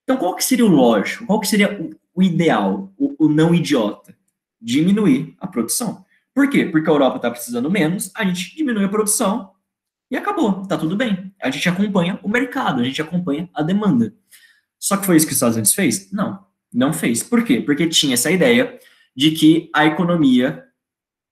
Então, qual que seria o lógico? Qual que seria o ideal, o não idiota? Diminuir a produção. Por quê? Porque a Europa está precisando menos, a gente diminui a produção e acabou, está tudo bem. A gente acompanha o mercado, a gente acompanha a demanda. Só que foi isso que os Estados Unidos fez? Não, não fez. Por quê? Porque tinha essa ideia de que a economia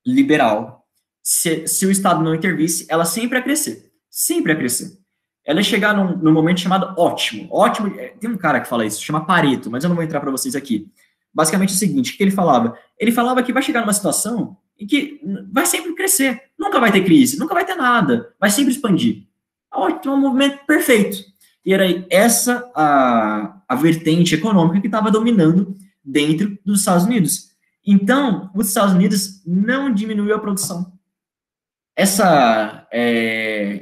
liberal, se o Estado não intervisse, ela sempre ia crescer. Sempre ia crescer. Ela ia chegar num momento chamado ótimo. Ótimo, tem um cara que fala isso, chama Pareto, mas eu não vou entrar para vocês aqui. Basicamente é o seguinte, o que ele falava? Ele falava que vai chegar numa situação em que vai sempre crescer. Nunca vai ter crise, nunca vai ter nada. Vai sempre expandir. Ótimo, é um movimento perfeito. E era essa a vertente econômica que estava dominando dentro dos Estados Unidos. Então, os Estados Unidos não diminuiu a produção. Essa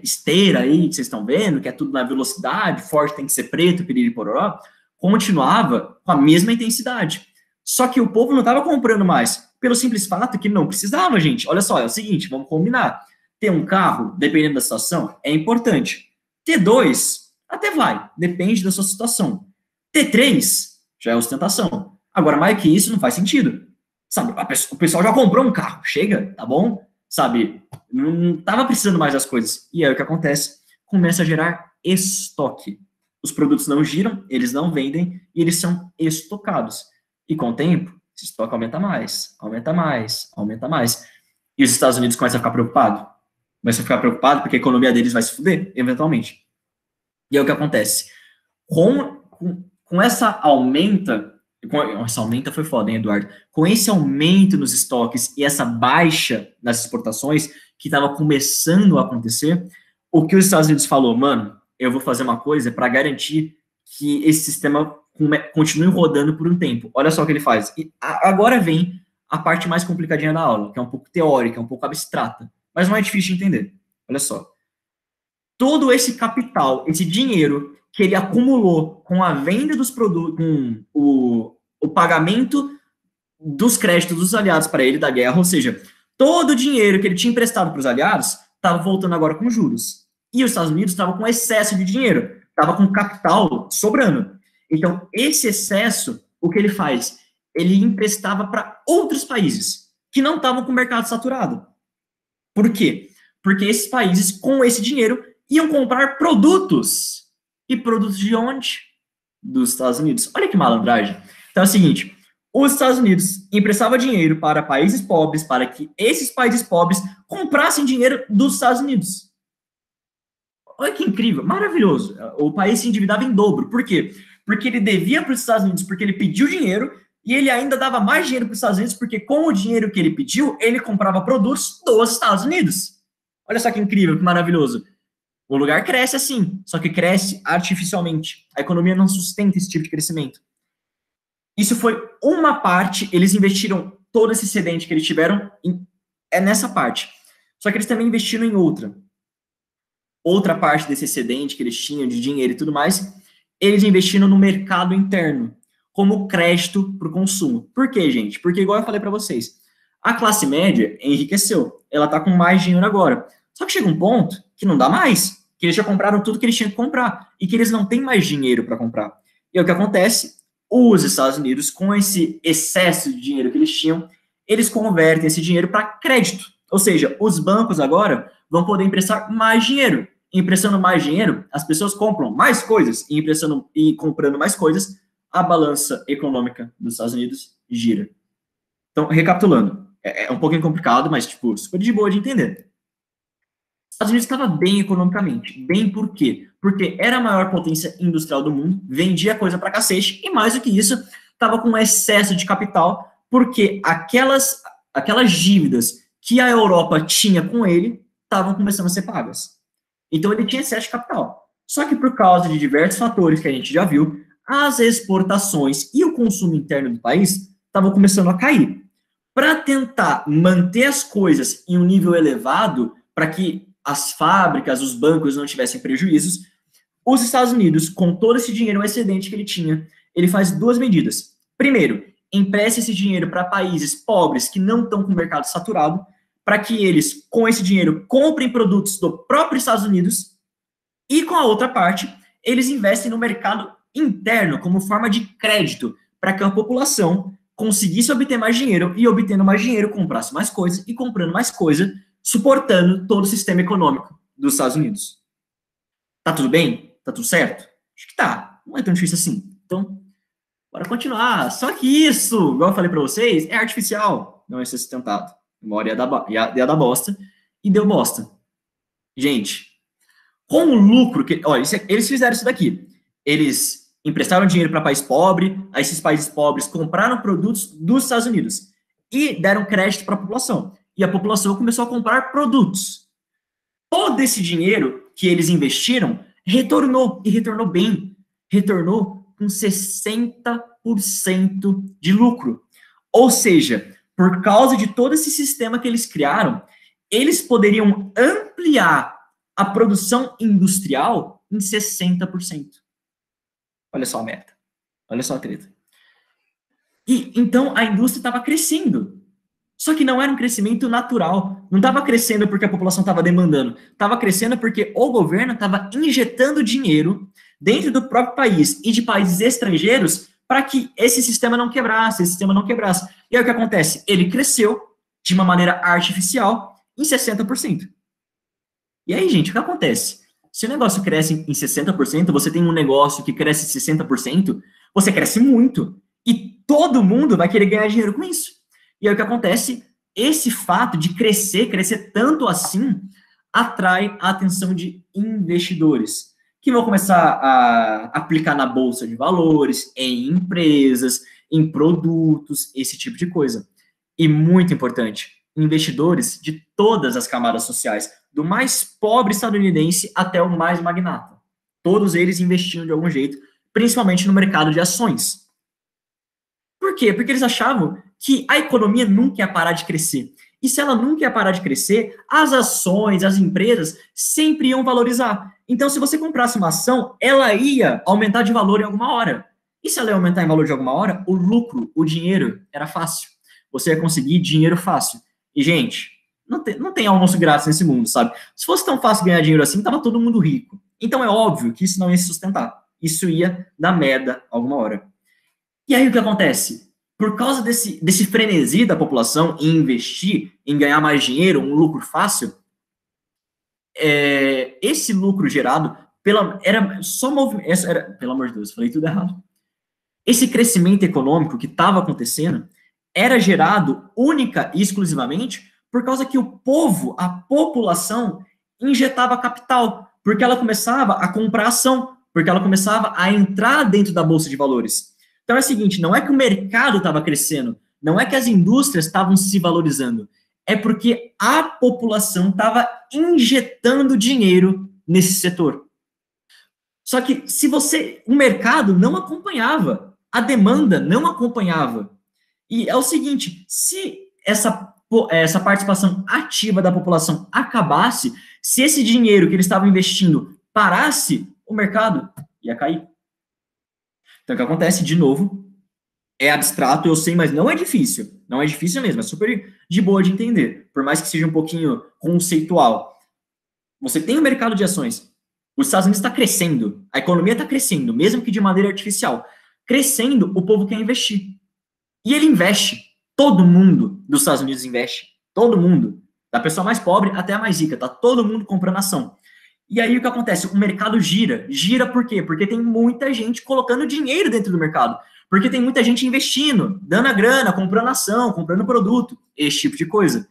esteira aí que vocês estão vendo, que é tudo na velocidade, forte tem que ser preto, piriri pororó, continuava com a mesma intensidade. Só que o povo não estava comprando mais, pelo simples fato que não precisava, gente. Olha só, é o seguinte, vamos combinar. Ter um carro, dependendo da situação, é importante. Ter dois, até vai, depende da sua situação. Ter três, já é ostentação. Agora, mais que isso, não faz sentido. Sabe, o pessoal já comprou um carro, chega, tá bom? Sabe, não estava precisando mais das coisas. E aí o que acontece? começa a gerar estoque. Os produtos não giram, eles não vendem, e eles são estocados. E com o tempo, esse estoque aumenta mais, aumenta mais, aumenta mais. E os Estados Unidos começam a ficar preocupados. Começam a ficar preocupados porque a economia deles vai se fuder, eventualmente. E é o que acontece. Com essa aumenta... Essa aumenta foi foda, hein, Eduardo? Com esse aumento nos estoques e essa baixa nas exportações que estava começando a acontecer, o que os Estados Unidos falou, mano, eu vou fazer uma coisa para garantir que esse sistema continue rodando por um tempo. Olha só o que ele faz. E agora vem a parte mais complicadinha da aula, que é um pouco teórica, um pouco abstrata, mas não é difícil de entender. Olha só. Todo esse capital, esse dinheiro que ele acumulou com a venda dos produtos, com o pagamento dos créditos dos aliados para ele da guerra, ou seja, todo o dinheiro que ele tinha emprestado para os aliados estava voltando agora com juros. E os Estados Unidos estavam com excesso de dinheiro, estava com capital sobrando. Então, esse excesso, o que ele faz? Ele emprestava para outros países que não estavam com o mercado saturado. Por quê? Porque esses países, com esse dinheiro, iam comprar produtos. E produtos de onde? Dos Estados Unidos. Olha que malandragem. Então é o seguinte, os Estados Unidos emprestavam dinheiro para países pobres, para que esses países pobres comprassem dinheiro dos Estados Unidos. Olha que incrível, maravilhoso. O país se endividava em dobro. Por quê? Porque ele devia para os Estados Unidos, porque ele pediu dinheiro, e ele ainda dava mais dinheiro para os Estados Unidos, porque com o dinheiro que ele pediu, ele comprava produtos dos Estados Unidos. Olha só que incrível, que maravilhoso. O lugar cresce assim, só que cresce artificialmente. A economia não sustenta esse tipo de crescimento. Isso foi uma parte, eles investiram todo esse excedente que eles tiveram, nessa parte. Só que eles também investiram em outra. Outra parte desse excedente que eles tinham de dinheiro e tudo mais, eles investiram no mercado interno, como crédito para o consumo. Por quê, gente? Porque, igual eu falei para vocês, a classe média enriqueceu. Ela está com mais dinheiro agora. Só que chega um ponto que não dá mais, que eles já compraram tudo que eles tinham que comprar e que eles não têm mais dinheiro para comprar. E é o que acontece, os Estados Unidos, com esse excesso de dinheiro que eles tinham, eles convertem esse dinheiro para crédito. Ou seja, os bancos agora vão poder emprestar mais dinheiro. Emprestando mais dinheiro, as pessoas compram mais coisas, e emprestando e comprando mais coisas, a balança econômica dos Estados Unidos gira. Então, recapitulando, é um pouquinho complicado, mas, tipo, super de boa de entender. Os Estados Unidos estava bem economicamente. Bem por quê? Porque era a maior potência industrial do mundo, vendia coisa pra cacete, e mais do que isso, estava com excesso de capital, porque aquelas dívidas que a Europa tinha com ele estavam começando a ser pagas. Então ele tinha excesso de capital. Só que por causa de diversos fatores que a gente já viu, as exportações e o consumo interno do país estavam começando a cair. Para tentar manter as coisas em um nível elevado, para que as fábricas, os bancos não tivessem prejuízos, os Estados Unidos, com todo esse dinheiro excedente que ele tinha, ele faz duas medidas. Primeiro, empresta esse dinheiro para países pobres que não estão com o mercado saturado, para que eles, com esse dinheiro, comprem produtos do próprio Estados Unidos, e com a outra parte, eles investem no mercado interno, como forma de crédito, para que a população conseguisse obter mais dinheiro, e obtendo mais dinheiro, comprasse mais coisa, e comprando mais coisa, suportando todo o sistema econômico dos Estados Unidos. Tá tudo bem? Tá tudo certo? Acho que tá. Não é tão difícil assim. Então, bora continuar. Só que isso, igual eu falei para vocês, é artificial, não é ser sustentado. Uma hora ia dar bosta, e deu bosta. Gente, com o lucro que... Olha, eles fizeram isso daqui. Eles emprestaram dinheiro para país pobre, aí esses países pobres compraram produtos dos Estados Unidos e deram crédito para a população. E a população começou a comprar produtos. Todo esse dinheiro que eles investiram retornou, e retornou bem. Retornou com 60% de lucro. Ou seja, por causa de todo esse sistema que eles criaram, eles poderiam ampliar a produção industrial em 60%. Olha só a meta. Olha só a treta. E então a indústria estava crescendo. Só que não era um crescimento natural. Não estava crescendo porque a população estava demandando. Estava crescendo porque o governo estava injetando dinheiro dentro do próprio país e de países estrangeiros para que esse sistema não quebrasse, E aí o que acontece? Ele cresceu de uma maneira artificial em 60%. E aí, gente, o que acontece? Se o negócio cresce em 60%, você tem um negócio que cresce 60%, você cresce muito. E todo mundo vai querer ganhar dinheiro com isso. E aí o que acontece? Esse fato de crescer tanto assim, atrai a atenção de investidores, que vão começar a aplicar na bolsa de valores, em empresas, em produtos, esse tipo de coisa. E muito importante, investidores de todas as camadas sociais, do mais pobre estadunidense até o mais magnata. Todos eles investiam de algum jeito, principalmente no mercado de ações. Por quê? Porque eles achavam que a economia nunca ia parar de crescer. E se ela nunca ia parar de crescer, as ações, as empresas sempre iam valorizar. Então, se você comprasse uma ação, ela ia aumentar de valor em alguma hora. E se ela ia aumentar em valor de alguma hora, o lucro, o dinheiro, era fácil. Você ia conseguir dinheiro fácil. E, gente, não tem almoço grátis nesse mundo, sabe? Se fosse tão fácil ganhar dinheiro assim, tava todo mundo rico. Então, é óbvio que isso não ia se sustentar. Isso ia dar merda alguma hora. E aí, o que acontece? Por causa desse frenesi da população em investir, em ganhar mais dinheiro, um lucro fácil, esse lucro gerado pelo amor de Deus, falei tudo errado. Esse crescimento econômico que estava acontecendo era gerado única e exclusivamente por causa que o povo, a população, injetava capital, porque ela começava a comprar ação, porque ela começava a entrar dentro da bolsa de valores. Então é o seguinte, não é que o mercado estava crescendo, não é que as indústrias estavam se valorizando, é porque a população estava injetando dinheiro nesse setor. Só que o mercado não acompanhava, a demanda não acompanhava. E é o seguinte, se essa participação ativa da população acabasse, se esse dinheiro que eles estavam investindo parasse, o mercado ia cair. Então, o que acontece, de novo, é abstrato, eu sei, mas não é difícil. Não é difícil mesmo, é super de boa de entender, por mais que seja um pouquinho conceitual. Você tem o mercado de ações, os Estados Unidos está crescendo, a economia está crescendo, mesmo que de maneira artificial. Crescendo, o povo quer investir. E ele investe. Todo mundo dos Estados Unidos investe. Todo mundo. Da pessoa mais pobre até a mais rica. Tá todo mundo comprando ação. E aí o que acontece? O mercado gira. Gira por quê? Porque tem muita gente colocando dinheiro dentro do mercado. Porque tem muita gente investindo, dando a grana, comprando ação, comprando produto, esse tipo de coisa.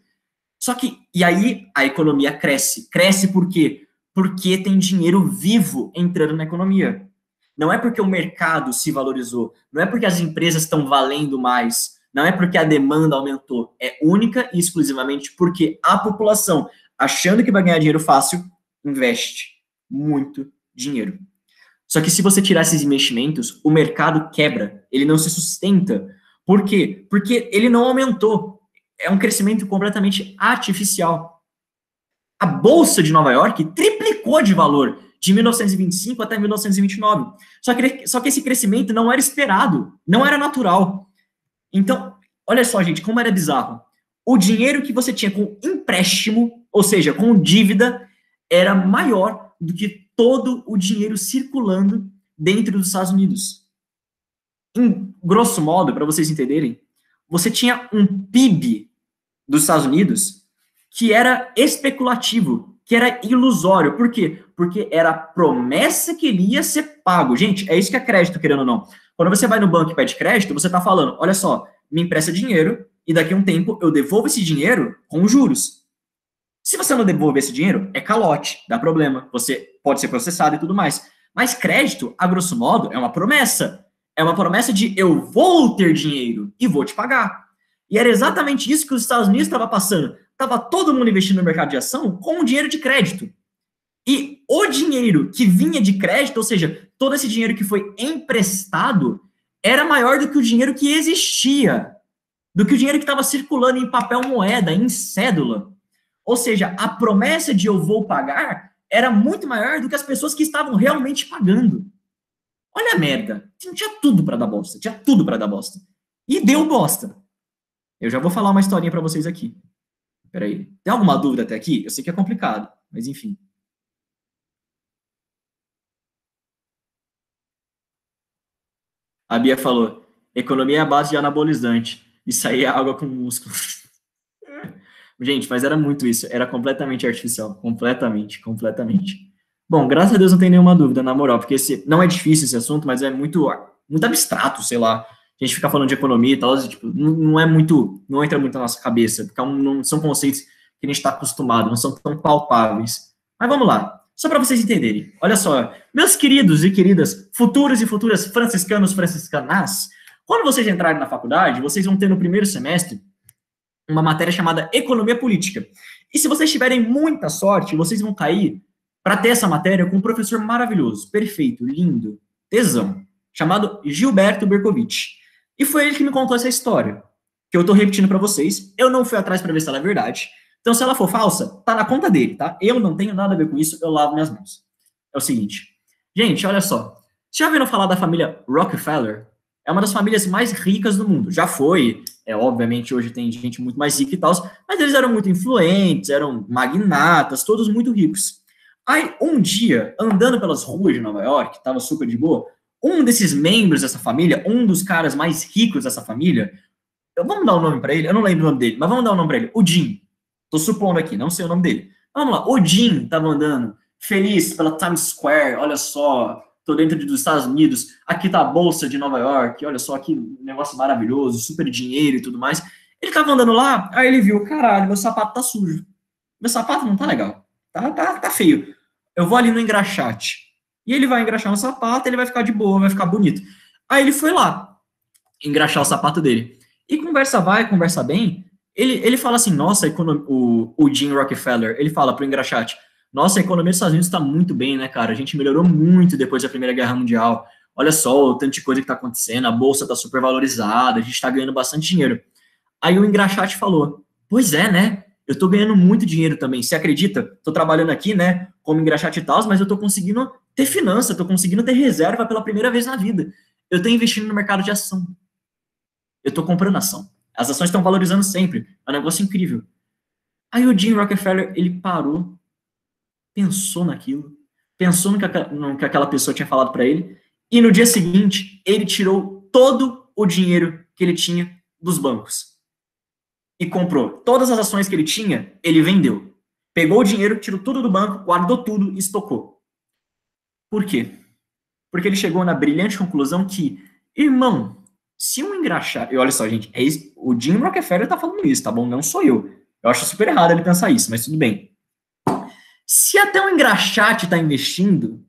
Só que, e aí a economia cresce. Cresce por quê? Porque tem dinheiro vivo entrando na economia. Não é porque o mercado se valorizou, não é porque as empresas estão valendo mais, não é porque a demanda aumentou, é única e exclusivamente porque a população, achando que vai ganhar dinheiro fácil, investe muito dinheiro. Só que se você tirar esses investimentos, o mercado quebra, ele não se sustenta. Por quê? Porque ele não aumentou. É um crescimento completamente artificial. A Bolsa de Nova York triplicou de valor de 1925 até 1929. Só que esse crescimento não era esperado, não era natural. Então, olha só, gente, como era bizarro. O dinheiro que você tinha com empréstimo, ou seja, com dívida, era maior do que todo o dinheiro circulando dentro dos Estados Unidos. Em grosso modo, para vocês entenderem, você tinha um PIB dos Estados Unidos que era especulativo, que era ilusório. Por quê? Porque era a promessa que ele ia ser pago. Gente, é isso que é crédito, querendo ou não. Quando você vai no banco e pede crédito, você está falando, olha só, me empresta dinheiro e daqui a um tempo eu devolvo esse dinheiro com juros. Se você não devolver esse dinheiro, é calote, dá problema. Você pode ser processado e tudo mais. Mas crédito, a grosso modo, é uma promessa. É uma promessa de eu vou ter dinheiro e vou te pagar. E era exatamente isso que os Estados Unidos estava passando. Estava todo mundo investindo no mercado de ação com dinheiro de crédito. E o dinheiro que vinha de crédito, ou seja, todo esse dinheiro que foi emprestado, era maior do que o dinheiro que existia, do que o dinheiro que estava circulando em papel moeda, em cédula. Ou seja, a promessa de eu vou pagar era muito maior do que as pessoas que estavam realmente pagando. Olha a merda. Tinha tudo para dar bosta. Tinha tudo para dar bosta. E deu bosta. Eu já vou falar uma historinha para vocês aqui. Peraí. Tem alguma dúvida até aqui? Eu sei que é complicado, mas enfim. A Bia falou, economia é a base de anabolizante. Isso aí é água com músculo. Gente, mas era muito isso. Era completamente artificial. Completamente. Bom, graças a Deus não tem nenhuma dúvida, na moral, porque não é difícil esse assunto, mas é muito abstrato, sei lá. A gente fica falando de economia e tal, e, tipo, não entra muito na nossa cabeça, porque não são conceitos que a gente está acostumado, não são tão palpáveis. Mas vamos lá, só para vocês entenderem. Olha só, meus queridos e queridas, futuros e futuras franciscanos, franciscanas, quando vocês entrarem na faculdade, vocês vão ter no primeiro semestre uma matéria chamada Economia Política. E se vocês tiverem muita sorte, vocês vão cair para ter essa matéria com um professor maravilhoso, perfeito, lindo, tesão, chamado Gilberto Bercovitch. E foi ele que me contou essa história, que eu tô repetindo para vocês. Eu não fui atrás para ver se ela é verdade. Então, se ela for falsa, tá na conta dele, tá? Eu não tenho nada a ver com isso, eu lavo minhas mãos. É o seguinte, gente, olha só. Já ouviram falar da família Rockefeller? É uma das famílias mais ricas do mundo. Já foi, obviamente hoje tem gente muito mais rica e tal, mas eles eram muito influentes, eram magnatas, todos muito ricos. Aí, um dia, andando pelas ruas de Nova York, estava super de boa, um desses membros dessa família, um dos caras mais ricos dessa família, vamos dar um nome para ele, eu não lembro o nome dele, mas vamos dar um nome para ele, o Jim. Tô supondo aqui, não sei o nome dele. Vamos lá, o Jim estava andando, feliz pela Times Square, olha só, tô dentro dos Estados Unidos, aqui tá a Bolsa de Nova York, olha só que negócio maravilhoso, super dinheiro e tudo mais. Ele tava andando lá, aí ele viu, caralho, meu sapato tá sujo. Meu sapato não tá legal, tá feio. Eu vou ali no engraxate. E ele vai engraxar um sapato, ele vai ficar de boa, vai ficar bonito. Aí ele foi lá, engraxar o sapato dele. E conversa vai, conversa bem, ele fala assim, nossa, o Jim Rockefeller, ele fala pro engraxate, nossa, a economia dos Estados Unidos está muito bem, né, cara? A gente melhorou muito depois da Primeira Guerra Mundial. Olha só o tanto de coisa que está acontecendo, a bolsa está super valorizada, a gente está ganhando bastante dinheiro. Aí o engraxate falou, pois é, né? Eu estou ganhando muito dinheiro também. Você acredita? Estou trabalhando aqui, né, como engraxate e tal, mas eu estou conseguindo ter finança, estou conseguindo ter reserva pela primeira vez na vida. Eu estou investindo no mercado de ação. Eu estou comprando ação. As ações estão valorizando sempre. É um negócio incrível. Aí o Jim Rockefeller, ele parou, pensou naquilo, pensou no que aquela pessoa tinha falado para ele, e no dia seguinte, ele tirou todo o dinheiro que ele tinha dos bancos. E comprou todas as ações que ele tinha, ele vendeu. Pegou o dinheiro, tirou tudo do banco, guardou tudo e estocou. Por quê? Porque ele chegou na brilhante conclusão que, irmão, se um engraxate... E olha só, gente, o Jim Rockefeller tá falando isso, tá bom? Não sou eu. Eu acho super errado ele pensar isso, mas tudo bem. Se até um engraxate tá investindo,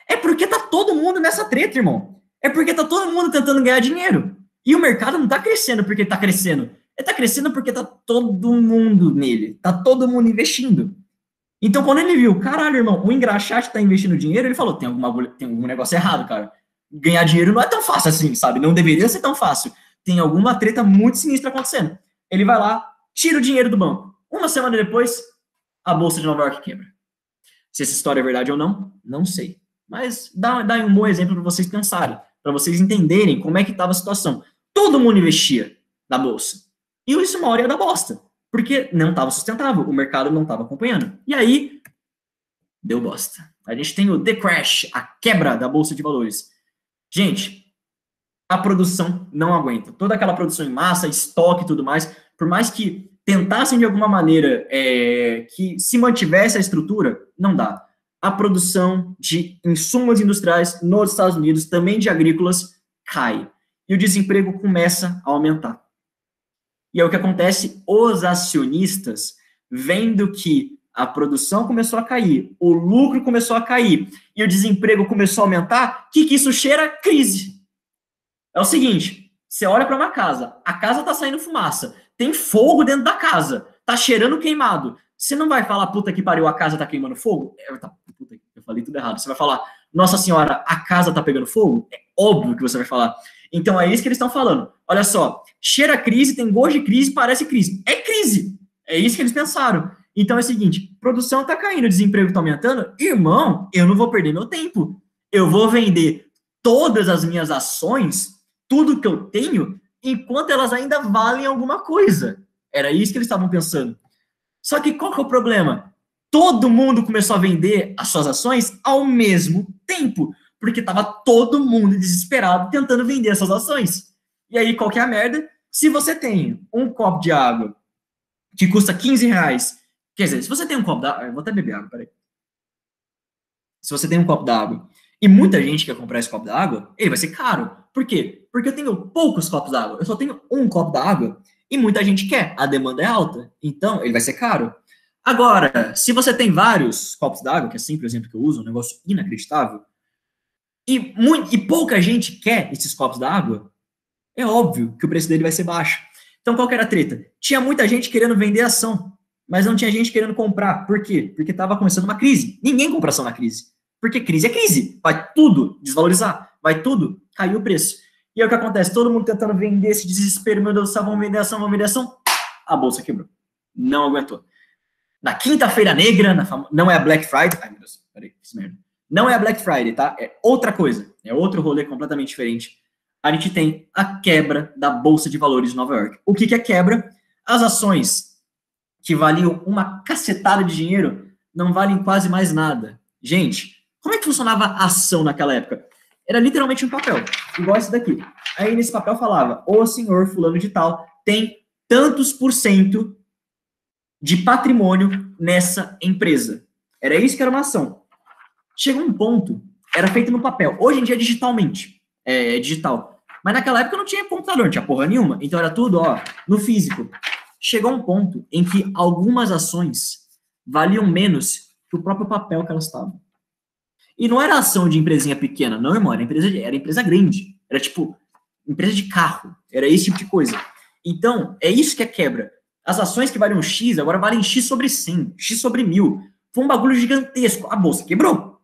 é porque tá todo mundo nessa treta, irmão. É porque tá todo mundo tentando ganhar dinheiro. E o mercado não tá crescendo porque tá crescendo. Ele tá crescendo porque tá todo mundo nele. Tá todo mundo investindo. Então, quando ele viu, caralho, irmão, o engraxate tá investindo dinheiro, ele falou, tem algum negócio errado, cara. Ganhar dinheiro não é tão fácil assim, sabe? Não deveria ser tão fácil. Tem alguma treta muito sinistra acontecendo. Ele vai lá, tira o dinheiro do banco. Uma semana depois, a Bolsa de Nova York quebra. Se essa história é verdade ou não, não sei. Mas dá um bom exemplo para vocês pensarem, para vocês entenderem como é que estava a situação. Todo mundo investia na Bolsa. E isso uma hora ia dar bosta. Porque não estava sustentável, o mercado não estava acompanhando. E aí, deu bosta. A gente tem o The Crash, a quebra da Bolsa de Valores. Gente, a produção não aguenta. Toda aquela produção em massa, estoque e tudo mais, por mais que tentassem de alguma maneira que se mantivesse a estrutura, não dá. A produção de insumos industriais nos Estados Unidos, também de agrícolas, cai. E o desemprego começa a aumentar. E é o que acontece, os acionistas, vendo que a produção começou a cair, o lucro começou a cair e o desemprego começou a aumentar, que isso cheira? Crise. É o seguinte, você olha para uma casa, a casa tá saindo fumaça, tem fogo dentro da casa, tá cheirando queimado. Você não vai falar, puta que pariu, a casa tá queimando fogo? Puta, eu falei tudo errado. Você vai falar, nossa senhora, a casa tá pegando fogo? É óbvio que você vai falar. Então é isso que eles estão falando. Olha só, cheira crise, tem gosto de crise, parece crise. É crise. É isso que eles pensaram. Então é o seguinte, produção tá caindo, desemprego tá aumentando. Irmão, eu não vou perder meu tempo. Eu vou vender todas as minhas ações, tudo que eu tenho, enquanto elas ainda valem alguma coisa. Era isso que eles estavam pensando. Só que qual que é o problema? Todo mundo começou a vender as suas ações ao mesmo tempo, porque estava todo mundo desesperado tentando vender essas ações. E aí, qual que é a merda? Se você tem um copo de água que custa R$15, quer dizer, se você tem um copo de água, eu vou até beber água, peraí. se você tem um copo d'água e muita gente quer comprar esse copo d'água, ele vai ser caro. Por quê? Porque eu tenho poucos copos d'água, eu só tenho um copo d'água e muita gente quer, a demanda é alta, então ele vai ser caro. Agora, se você tem vários copos d'água, que é sempre o exemplo que eu uso, um negócio inacreditável, e pouca gente quer esses copos d'água, é óbvio que o preço dele vai ser baixo. Então, qual que era a treta? Tinha muita gente querendo vender ação, mas não tinha gente querendo comprar. Por quê? Porque estava começando uma crise. Ninguém compra ação na crise. Porque crise é crise. Vai tudo desvalorizar. Vai tudo cair o preço. E aí o que acontece? Todo mundo tentando vender esse desespero. Meu Deus do céu, vamos vender ação, vamos vender ação. A bolsa quebrou. Não aguentou. Na quinta-feira negra, não é a Black Friday. Ai, meu Deus, peraí, fiz merda. Não é a Black Friday, tá? É outra coisa. É outro rolê completamente diferente. A gente tem a quebra da Bolsa de Valores de Nova York. O que é quebra? As ações que valiam uma cacetada de dinheiro não valem quase mais nada. Gente, como é que funcionava a ação naquela época? Era literalmente um papel, igual esse daqui. Aí nesse papel falava, o senhor fulano de tal tem tantos por cento de patrimônio nessa empresa. Era isso que era uma ação. Chegou um ponto, era feito no papel. Hoje em dia, digitalmente. É digital. Mas naquela época não tinha computador, não tinha porra nenhuma. Então era tudo, ó, no físico. Chegou um ponto em que algumas ações valiam menos que o próprio papel que elas estavam. E não era ação de empresinha pequena, não, irmão. Era empresa grande. Era tipo, empresa de carro. Era esse tipo de coisa. Então, é isso que é quebra. As ações que valiam X, agora valem X sobre 100, X sobre 1000. Foi um bagulho gigantesco. A bolsa quebrou.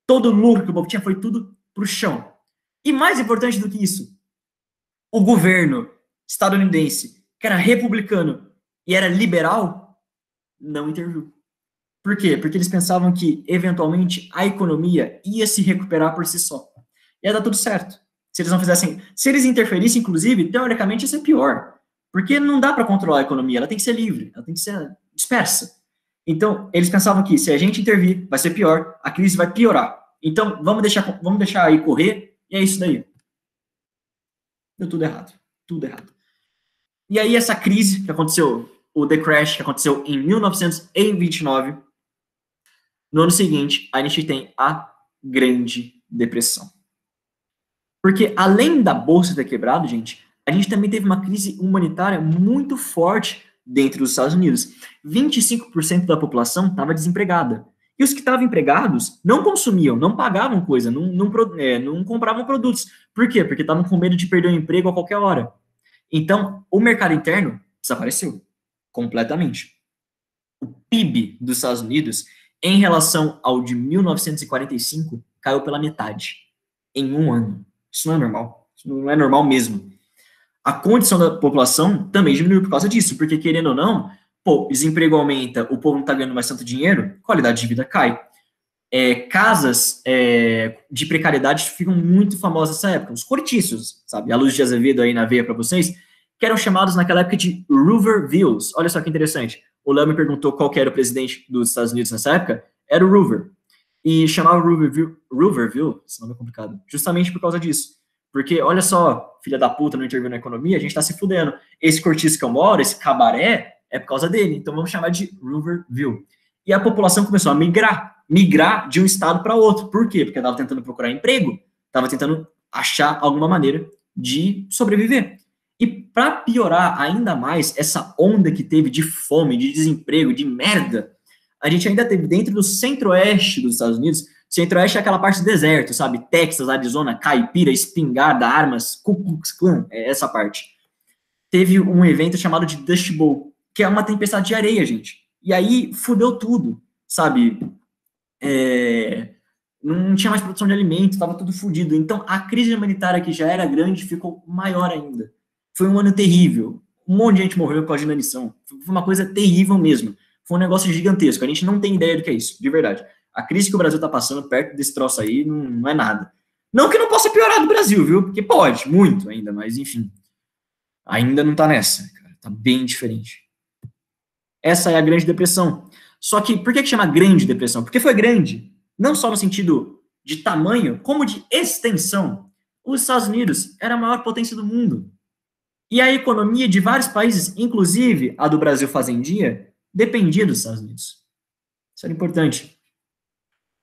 Todo o lucro que o povo tinha foi tudo pro chão. E mais importante do que isso, o governo estadunidense, que era republicano e era liberal, não interviu. Por quê? Porque eles pensavam que, eventualmente, a economia ia se recuperar por si só. Ia dar tudo certo. Se eles não fizessem... Se eles interferissem, inclusive, teoricamente ia ser pior. Porque não dá para controlar a economia, ela tem que ser livre, ela tem que ser dispersa. Então, eles pensavam que, se a gente intervir, vai ser pior, a crise vai piorar. Então, vamos deixar aí correr, e é isso daí. Deu tudo errado. Tudo errado. E aí, essa crise que aconteceu, o The Crash, que aconteceu em 1929, no ano seguinte, a gente tem a Grande Depressão. Porque, além da Bolsa ter quebrado, gente, a gente também teve uma crise humanitária muito forte dentro dos Estados Unidos. 25% da população estava desempregada. E os que estavam empregados não consumiam, não pagavam coisa, não compravam produtos. Por quê? Porque estavam com medo de perder o emprego a qualquer hora. Então, o mercado interno desapareceu completamente. O PIB dos Estados Unidos, em relação ao de 1945, caiu pela metade em um ano. Isso não é normal. Isso não é normal mesmo. A condição da população também diminuiu por causa disso, porque, querendo ou não, pô, desemprego aumenta, o povo não está ganhando mais tanto dinheiro, qualidade de vida cai. Casas de precariedade ficam muito famosas nessa época, os cortiços, sabe? A Luz de Azevedo aí na veia para vocês, que eram chamados naquela época de Hoovervilles. Olha só que interessante. O Léo me perguntou qual que era o presidente dos Estados Unidos nessa época, era o Hoover. E chamava Hooverville, esse nome é complicado, justamente por causa disso. Porque, olha só, filha da puta, não interviu na economia, a gente tá se fudendo. Esse cortiço que eu moro, esse cabaré, é por causa dele. Então vamos chamar de Hooverville. E a população começou a migrar de um estado para outro. Por quê? Porque estava tentando procurar emprego, estava tentando achar alguma maneira de sobreviver. E para piorar ainda mais essa onda que teve de fome, de desemprego, de merda, a gente ainda teve dentro do centro-oeste dos Estados Unidos. Centro-oeste é aquela parte do deserto, sabe? Texas, Arizona, caipira, espingarda, armas, Ku Klux Klan, é essa parte. Teve um evento chamado de Dust Bowl, que é uma tempestade de areia, gente. E aí fudeu tudo, sabe? Não tinha mais produção de alimento, estava tudo fudido. Então a crise humanitária, que já era grande, ficou maior ainda. Foi um ano terrível. Um monte de gente morreu por causa de inanição. Foi uma coisa terrível mesmo. Foi um negócio gigantesco. A gente não tem ideia do que é isso, de verdade. A crise que o Brasil está passando perto desse troço aí não é nada. Não que não possa piorar do Brasil, viu? Porque pode, muito ainda, mas enfim. Ainda não tá nessa, cara. Tá bem diferente. Essa é a Grande Depressão. Só que, por que chama Grande Depressão? Porque foi grande. Não só no sentido de tamanho, como de extensão. Os Estados Unidos era a maior potência do mundo. E a economia de vários países, inclusive a do Brasil fazendia, dependia dos Estados Unidos. Isso era importante.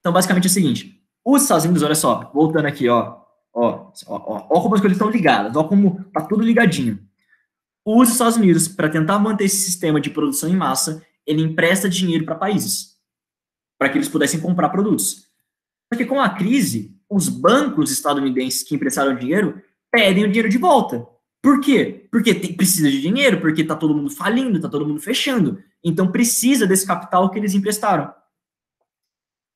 Então, basicamente é o seguinte, os Estados Unidos, olha só, voltando aqui, ó como as coisas estão ligadas, ó como tá tudo ligadinho. Os Estados Unidos, para tentar manter esse sistema de produção em massa, ele empresta dinheiro para países, para que eles pudessem comprar produtos. Porque com a crise, os bancos estadunidenses que emprestaram dinheiro pedem o dinheiro de volta. Por quê? Porque precisa de dinheiro, porque está todo mundo falindo, está todo mundo fechando. Então precisa desse capital que eles emprestaram.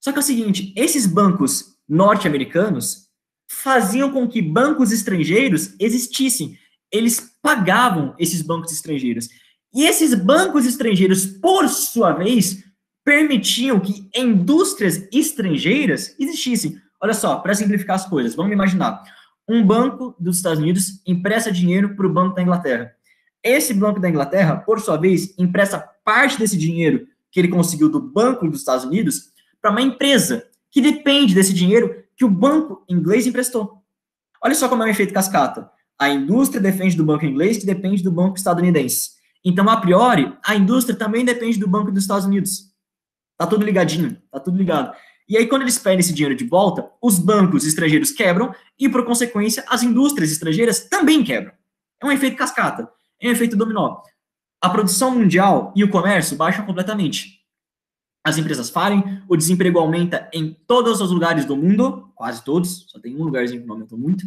Só que é o seguinte, esses bancos norte-americanos faziam com que bancos estrangeiros existissem. Eles pagavam esses bancos estrangeiros. E esses bancos estrangeiros, por sua vez, permitiam que indústrias estrangeiras existissem. Olha só, para simplificar as coisas, vamos imaginar. Um banco dos Estados Unidos empresta dinheiro para o Banco da Inglaterra. Esse Banco da Inglaterra, por sua vez, empresta parte desse dinheiro que ele conseguiu do Banco dos Estados Unidos para uma empresa que depende desse dinheiro que o banco inglês emprestou. Olha só como é um efeito cascata. A indústria depende do banco inglês, que depende do banco estadunidense. Então, a priori, a indústria também depende do Banco dos Estados Unidos. Tá tudo ligadinho, tá tudo ligado. E aí, quando eles pedem esse dinheiro de volta, os bancos estrangeiros quebram e, por consequência, as indústrias estrangeiras também quebram. É um efeito cascata, é um efeito dominó. A produção mundial e o comércio baixam completamente. As empresas falem, o desemprego aumenta em todos os lugares do mundo, quase todos, só tem um lugarzinho que não aumentou muito.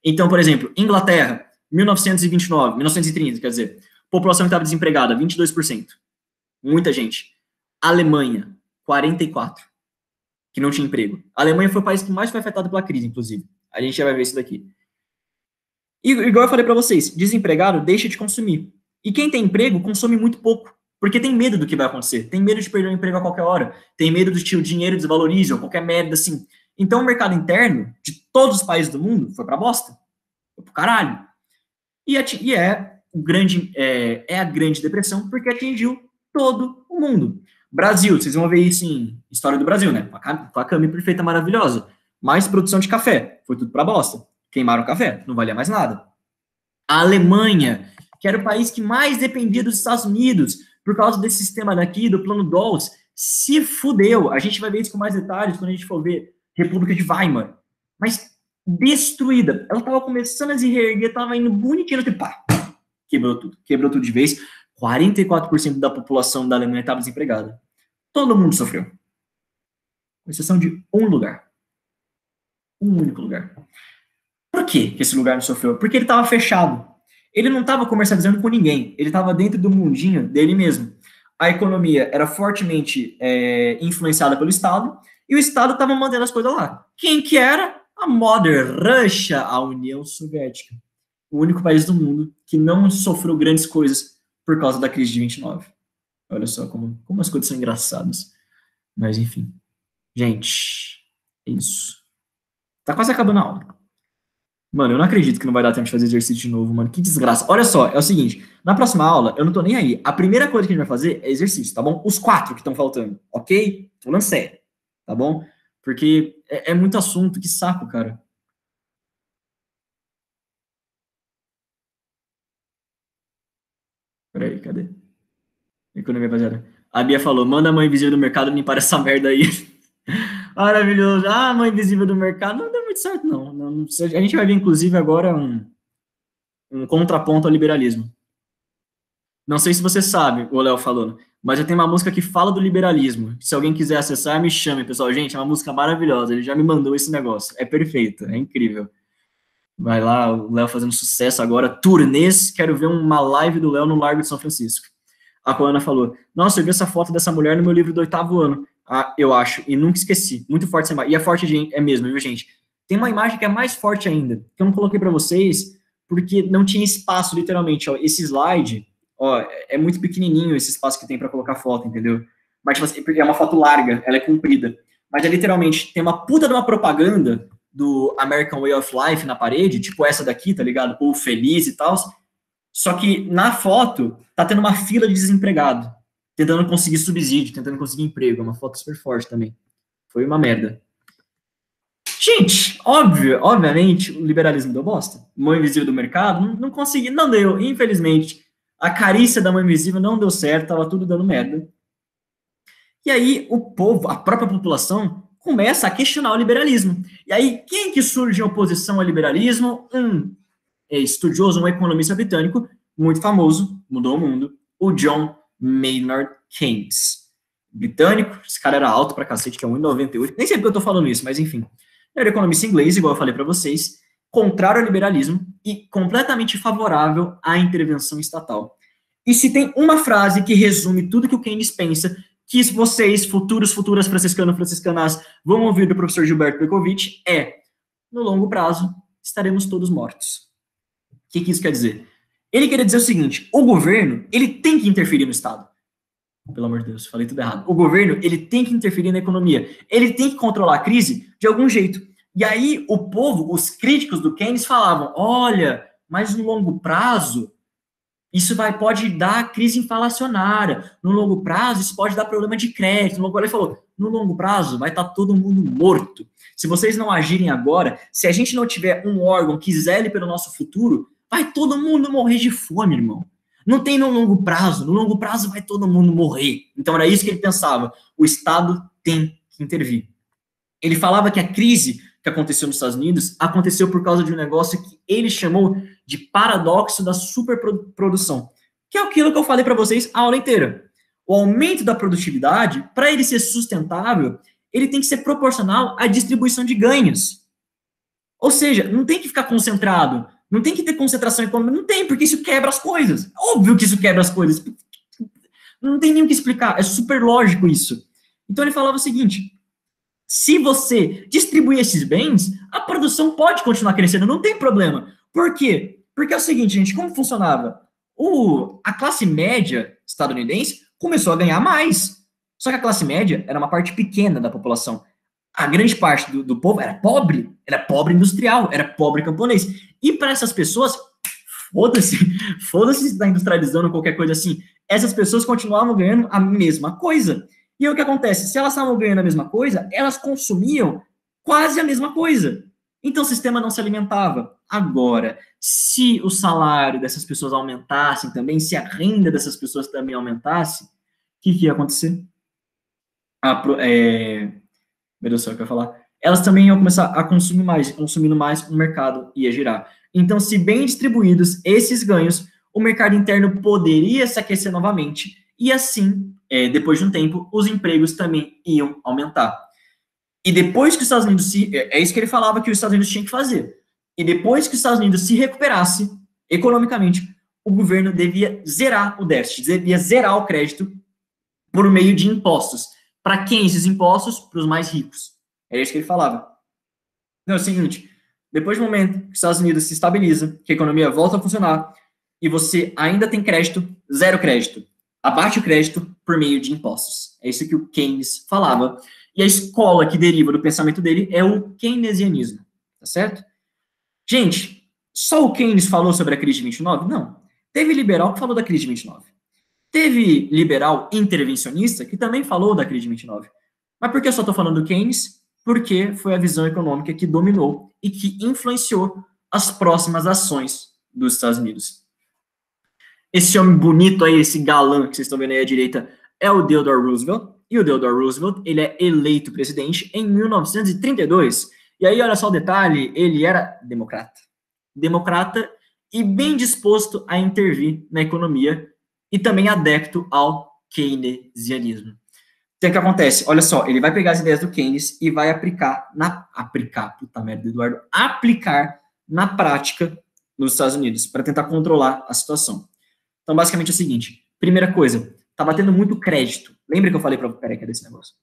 Então, por exemplo, Inglaterra, 1930, quer dizer, população que estava desempregada, 22%. Muita gente. Alemanha, 44%, que não tinha emprego. A Alemanha foi o país que mais foi afetado pela crise, inclusive. A gente já vai ver isso daqui. E, igual eu falei para vocês, desempregado deixa de consumir. E quem tem emprego consome muito pouco, porque tem medo do que vai acontecer. Tem medo de perder o emprego a qualquer hora. Tem medo do que o dinheiro desvalorize ou qualquer merda assim. Então, o mercado interno de todos os países do mundo foi pra bosta. Foi pro caralho. E é a grande depressão porque atingiu todo o mundo. Brasil, vocês vão ver isso em História do Brasil, né? Com a Cami perfeita, maravilhosa. Mais produção de café. Foi tudo pra bosta. Queimaram o café. Não valia mais nada. A Alemanha, que era o país que mais dependia dos Estados Unidos, por causa desse sistema daqui, do plano Dawes, se fudeu. A gente vai ver isso com mais detalhes quando a gente for ver República de Weimar. Mas destruída. Ela estava começando a se reerguer, estava indo bonitinho, tipo, pá, quebrou tudo de vez. 44% da população da Alemanha estava desempregada. Todo mundo sofreu. Com exceção de um lugar. Um único lugar. Por que esse lugar não sofreu? Porque ele estava fechado. Ele não estava comercializando com ninguém. Ele estava dentro do mundinho dele mesmo. A economia era fortemente influenciada pelo Estado, e o Estado estava mantendo as coisas lá. Quem que era? A Mother Russia, a União Soviética. O único país do mundo que não sofreu grandes coisas por causa da crise de 29. Olha só como as coisas são engraçadas. Mas, enfim. Gente, é isso. Tá quase acabando a aula. Mano, eu não acredito que não vai dar tempo de fazer exercício de novo, mano. Que desgraça. Olha só, é o seguinte. Na próxima aula, eu não tô nem aí. A primeira coisa que a gente vai fazer é exercício, tá bom? Os 4 que estão faltando, ok? Tô falando sério, tá bom? Porque é muito assunto, que saco, cara. Peraí, cadê? Economia baseada. A Bia falou, manda a mãe invisível do mercado limpar essa merda aí. Maravilhoso. Ah, mãe invisível do mercado. Não deu muito certo, não. A gente vai ver, inclusive, agora um contraponto ao liberalismo. Não sei se você sabe, o Léo falando, mas eu tenho uma música que fala do liberalismo. Se alguém quiser acessar, me chame, pessoal. Gente, é uma música maravilhosa. Ele já me mandou esse negócio. É perfeito, é incrível. Vai lá, o Léo fazendo sucesso agora. Turnês, quero ver uma live do Léo no Largo de São Francisco. A Coana falou, nossa, eu vi essa foto dessa mulher no meu livro do 8º ano. Ah, eu acho, e nunca esqueci. Muito forte essa imagem. E é forte, é mesmo, viu, gente? Tem uma imagem que é mais forte ainda, que eu não coloquei para vocês, porque não tinha espaço, literalmente. Ó, esse slide, ó, é muito pequenininho esse espaço que tem para colocar foto, entendeu? Mas tipo, é uma foto larga, ela é comprida. Mas é literalmente, tem uma puta de uma propaganda do American Way of Life na parede, tipo essa daqui, tá ligado? O povo feliz e tal. Só que na foto, tá tendo uma fila de desempregado, tentando conseguir subsídio, tentando conseguir emprego. É uma foto super forte também. Foi uma merda. Gente, obviamente, o liberalismo deu bosta. Mão invisível do mercado, não consegui, não deu, infelizmente. A carícia da mão invisível não deu certo, tava tudo dando merda. E aí, o povo, a própria população, começa a questionar o liberalismo. E aí, quem que surge em oposição ao liberalismo? Um estudioso, um economista britânico, muito famoso, mudou o mundo, o John Maynard Keynes. Britânico, esse cara era alto pra cacete, que é 1,98, nem sei porque eu tô falando isso, mas enfim. Ele era economista inglês, igual eu falei para vocês, contrário ao liberalismo e completamente favorável à intervenção estatal. E se tem uma frase que resume tudo que o Keynes pensa, que vocês, futuras franciscanas, vão ouvir do professor Gilberto Bekovich, no longo prazo, estaremos todos mortos. O que isso quer dizer? Ele queria dizer o seguinte, o governo, ele tem que interferir no Estado. Pelo amor de Deus, falei tudo errado. O governo, ele tem que interferir na economia. Ele tem que controlar a crise de algum jeito. E aí, o povo, os críticos do Keynes falavam, olha, mas no longo prazo, isso pode dar crise inflacionária. No longo prazo, isso pode dar problema de crédito. Ele falou, no longo prazo, vai estar todo mundo morto. Se vocês não agirem agora, se a gente não tiver um órgão que zele pelo nosso futuro, vai todo mundo morrer de fome, irmão. Não tem no longo prazo vai todo mundo morrer. Então era isso que ele pensava, o Estado tem que intervir. Ele falava que a crise que aconteceu nos Estados Unidos aconteceu por causa de um negócio que ele chamou de paradoxo da superprodução, que é aquilo que eu falei para vocês a aula inteira. O aumento da produtividade, para ele ser sustentável, ele tem que ser proporcional à distribuição de ganhos. Ou seja, não tem que ficar concentrado, não tem que ter concentração econômica, não tem, porque isso quebra as coisas. Óbvio que isso quebra as coisas. Não tem nem o que explicar, é super lógico isso. Então ele falava o seguinte, se você distribuir esses bens, a produção pode continuar crescendo, não tem problema. Por quê? Porque é o seguinte, gente, como funcionava? A classe média estadunidense começou a ganhar mais. Só que a classe média era uma parte pequena da população. A grande parte do povo era pobre industrial, era pobre camponês. E para essas pessoas, foda-se se está industrializando qualquer coisa assim, essas pessoas continuavam ganhando a mesma coisa. E o que acontece? Se elas estavam ganhando a mesma coisa, elas consumiam quase a mesma coisa. Então o sistema não se alimentava. Agora, se o salário dessas pessoas aumentasse também, se a renda dessas pessoas também aumentasse, o que ia acontecer? Meu Deus do céu, o que eu ia falar? Elas também iam começar a consumir mais, e consumindo mais, o mercado ia girar. Então, se bem distribuídos esses ganhos, o mercado interno poderia se aquecer novamente, e assim, depois de um tempo, os empregos também iam aumentar. E depois que os Estados Unidos é isso que ele falava que os Estados Unidos tinham que fazer. E depois que os Estados Unidos se recuperasse economicamente, o governo devia zerar o déficit, devia zerar o crédito por meio de impostos. Para quem esses impostos? Para os mais ricos. É isso que ele falava. Não, é o seguinte, depois do momento que os Estados Unidos se estabiliza, que a economia volta a funcionar, e você ainda tem crédito, zero crédito. Abate o crédito por meio de impostos. É isso que o Keynes falava. E a escola que deriva do pensamento dele é o keynesianismo. Tá certo? Gente, só o Keynes falou sobre a crise de 29? Não. Teve liberal que falou da crise de 29. Teve liberal intervencionista que também falou da crise de 29. Mas por que eu só estou falando do Keynes? Porque foi a visão econômica que dominou e que influenciou as próximas ações dos Estados Unidos. Esse homem bonito aí, esse galã que vocês estão vendo aí à direita, é o Theodore Roosevelt. E o Theodore Roosevelt, ele é eleito presidente em 1932. E aí, olha só o detalhe, ele era democrata. Democrata e bem disposto a intervir na economia e também adepto ao keynesianismo. Então, o que acontece? Olha só, ele vai pegar as ideias do Keynes e vai aplicar na prática nos Estados Unidos, para tentar controlar a situação. Então, basicamente é o seguinte, primeira coisa, tá batendo muito crédito. Lembra que eu falei para vocês, peraí, cadê esse negócio?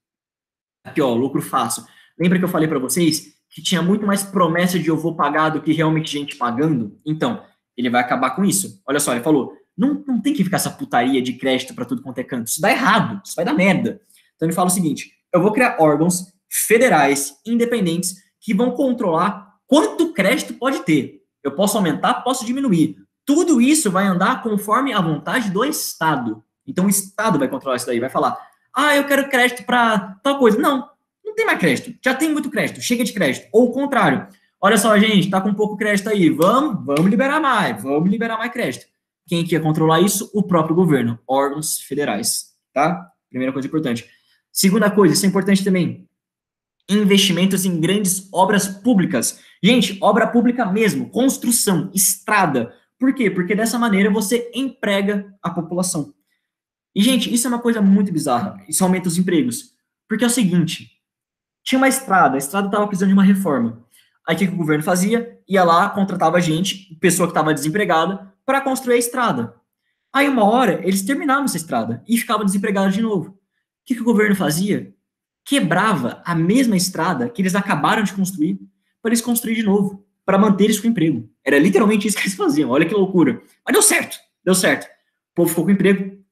Aqui, ó, lucro fácil. Lembra que eu falei para vocês que tinha muito mais promessa de eu vou pagar do que realmente gente pagando? Então, ele vai acabar com isso. Olha só, ele falou, não tem que ficar essa putaria de crédito para tudo quanto é canto. Isso dá errado, isso vai dar merda. Então, ele fala o seguinte, eu vou criar órgãos federais, independentes, que vão controlar quanto crédito pode ter. Eu posso aumentar, posso diminuir. Tudo isso vai andar conforme a vontade do Estado. Então, o Estado vai controlar isso daí, vai falar, eu quero crédito para tal coisa. Não tem mais crédito, já tem muito crédito, chega de crédito. Ou o contrário, olha só, gente, tá com pouco crédito aí, vamos liberar mais crédito. Quem que ia controlar isso? O próprio governo, órgãos federais, tá? Primeira coisa importante. Segunda coisa, isso é importante também, Investimentos em grandes obras públicas. Gente, obra pública mesmo, construção, estrada. Por quê? Porque dessa maneira você emprega a população. E, gente, isso é uma coisa muito bizarra. Isso aumenta os empregos. Porque é o seguinte, tinha uma estrada, a estrada estava precisando de uma reforma. Aí o que o governo fazia? Ia lá, contratava gente, pessoa que estava desempregada, para construir a estrada. Aí uma hora, eles terminavam essa estrada e ficavam desempregados de novo. O que o governo fazia? Quebrava a mesma estrada que eles acabaram de construir para eles construir de novo, para manter eles com emprego. Era literalmente isso que eles faziam. Olha que loucura. Mas deu certo, deu certo. O povo ficou com emprego,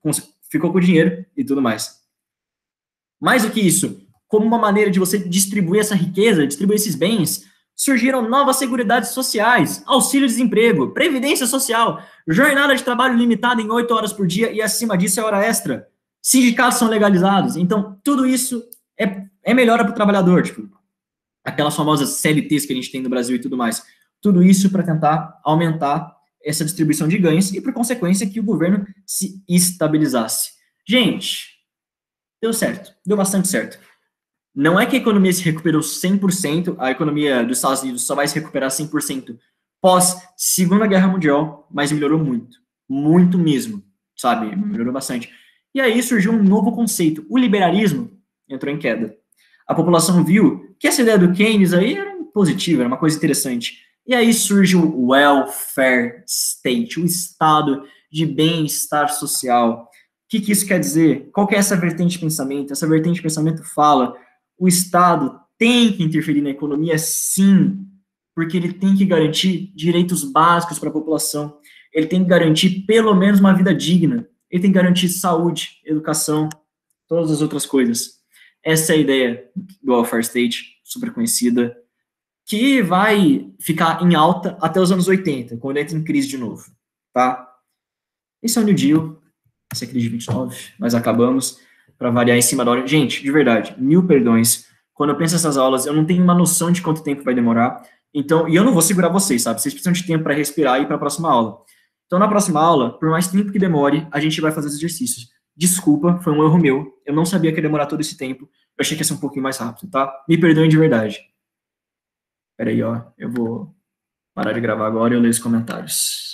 ficou com dinheiro e tudo mais. Mais do que isso, como uma maneira de você distribuir essa riqueza, distribuir esses bens, surgiram novas seguridades sociais, auxílio-desemprego, previdência social, jornada de trabalho limitada em 8 horas por dia e acima disso é hora extra. Sindicatos são legalizados. Então, tudo isso é melhor para o trabalhador, tipo, aquelas famosas CLTs que a gente tem no Brasil e tudo mais. Tudo isso para tentar aumentar essa distribuição de ganhos e, por consequência, que o governo se estabilizasse. Gente, deu certo, deu bastante certo. Não é que a economia se recuperou 100%, a economia dos Estados Unidos só vai se recuperar 100% pós Segunda Guerra Mundial, mas melhorou muito, muito mesmo, sabe? Melhorou bastante. E aí surgiu um novo conceito, o liberalismo entrou em queda. A população viu que essa ideia do Keynes aí era positiva, era uma coisa interessante. E aí surge o welfare state, o estado de bem-estar social. O que isso quer dizer? Qual que é essa vertente de pensamento? Essa vertente de pensamento fala: o Estado tem que interferir na economia, sim, porque ele tem que garantir direitos básicos para a população, ele tem que garantir pelo menos uma vida digna, ele tem que garantir saúde, educação, todas as outras coisas. Essa é a ideia do welfare state, super conhecida, que vai ficar em alta até os anos 80, quando entra em crise de novo, tá? Esse é o New Deal, essa é a crise de 29, nós acabamos, para variar em cima da hora. Gente, de verdade, 1000 perdões. Quando eu penso nessas aulas, eu não tenho uma noção de quanto tempo vai demorar, então, e eu não vou segurar vocês, sabe? Vocês precisam de tempo para respirar e ir para a próxima aula. Então, na próxima aula, por mais tempo que demore, a gente vai fazer os exercícios. Desculpa, foi um erro meu. Eu não sabia que ia demorar todo esse tempo. Eu achei que ia ser um pouquinho mais rápido, tá? Me perdoem de verdade. Peraí, ó. Eu vou parar de gravar agora e eu leio os comentários.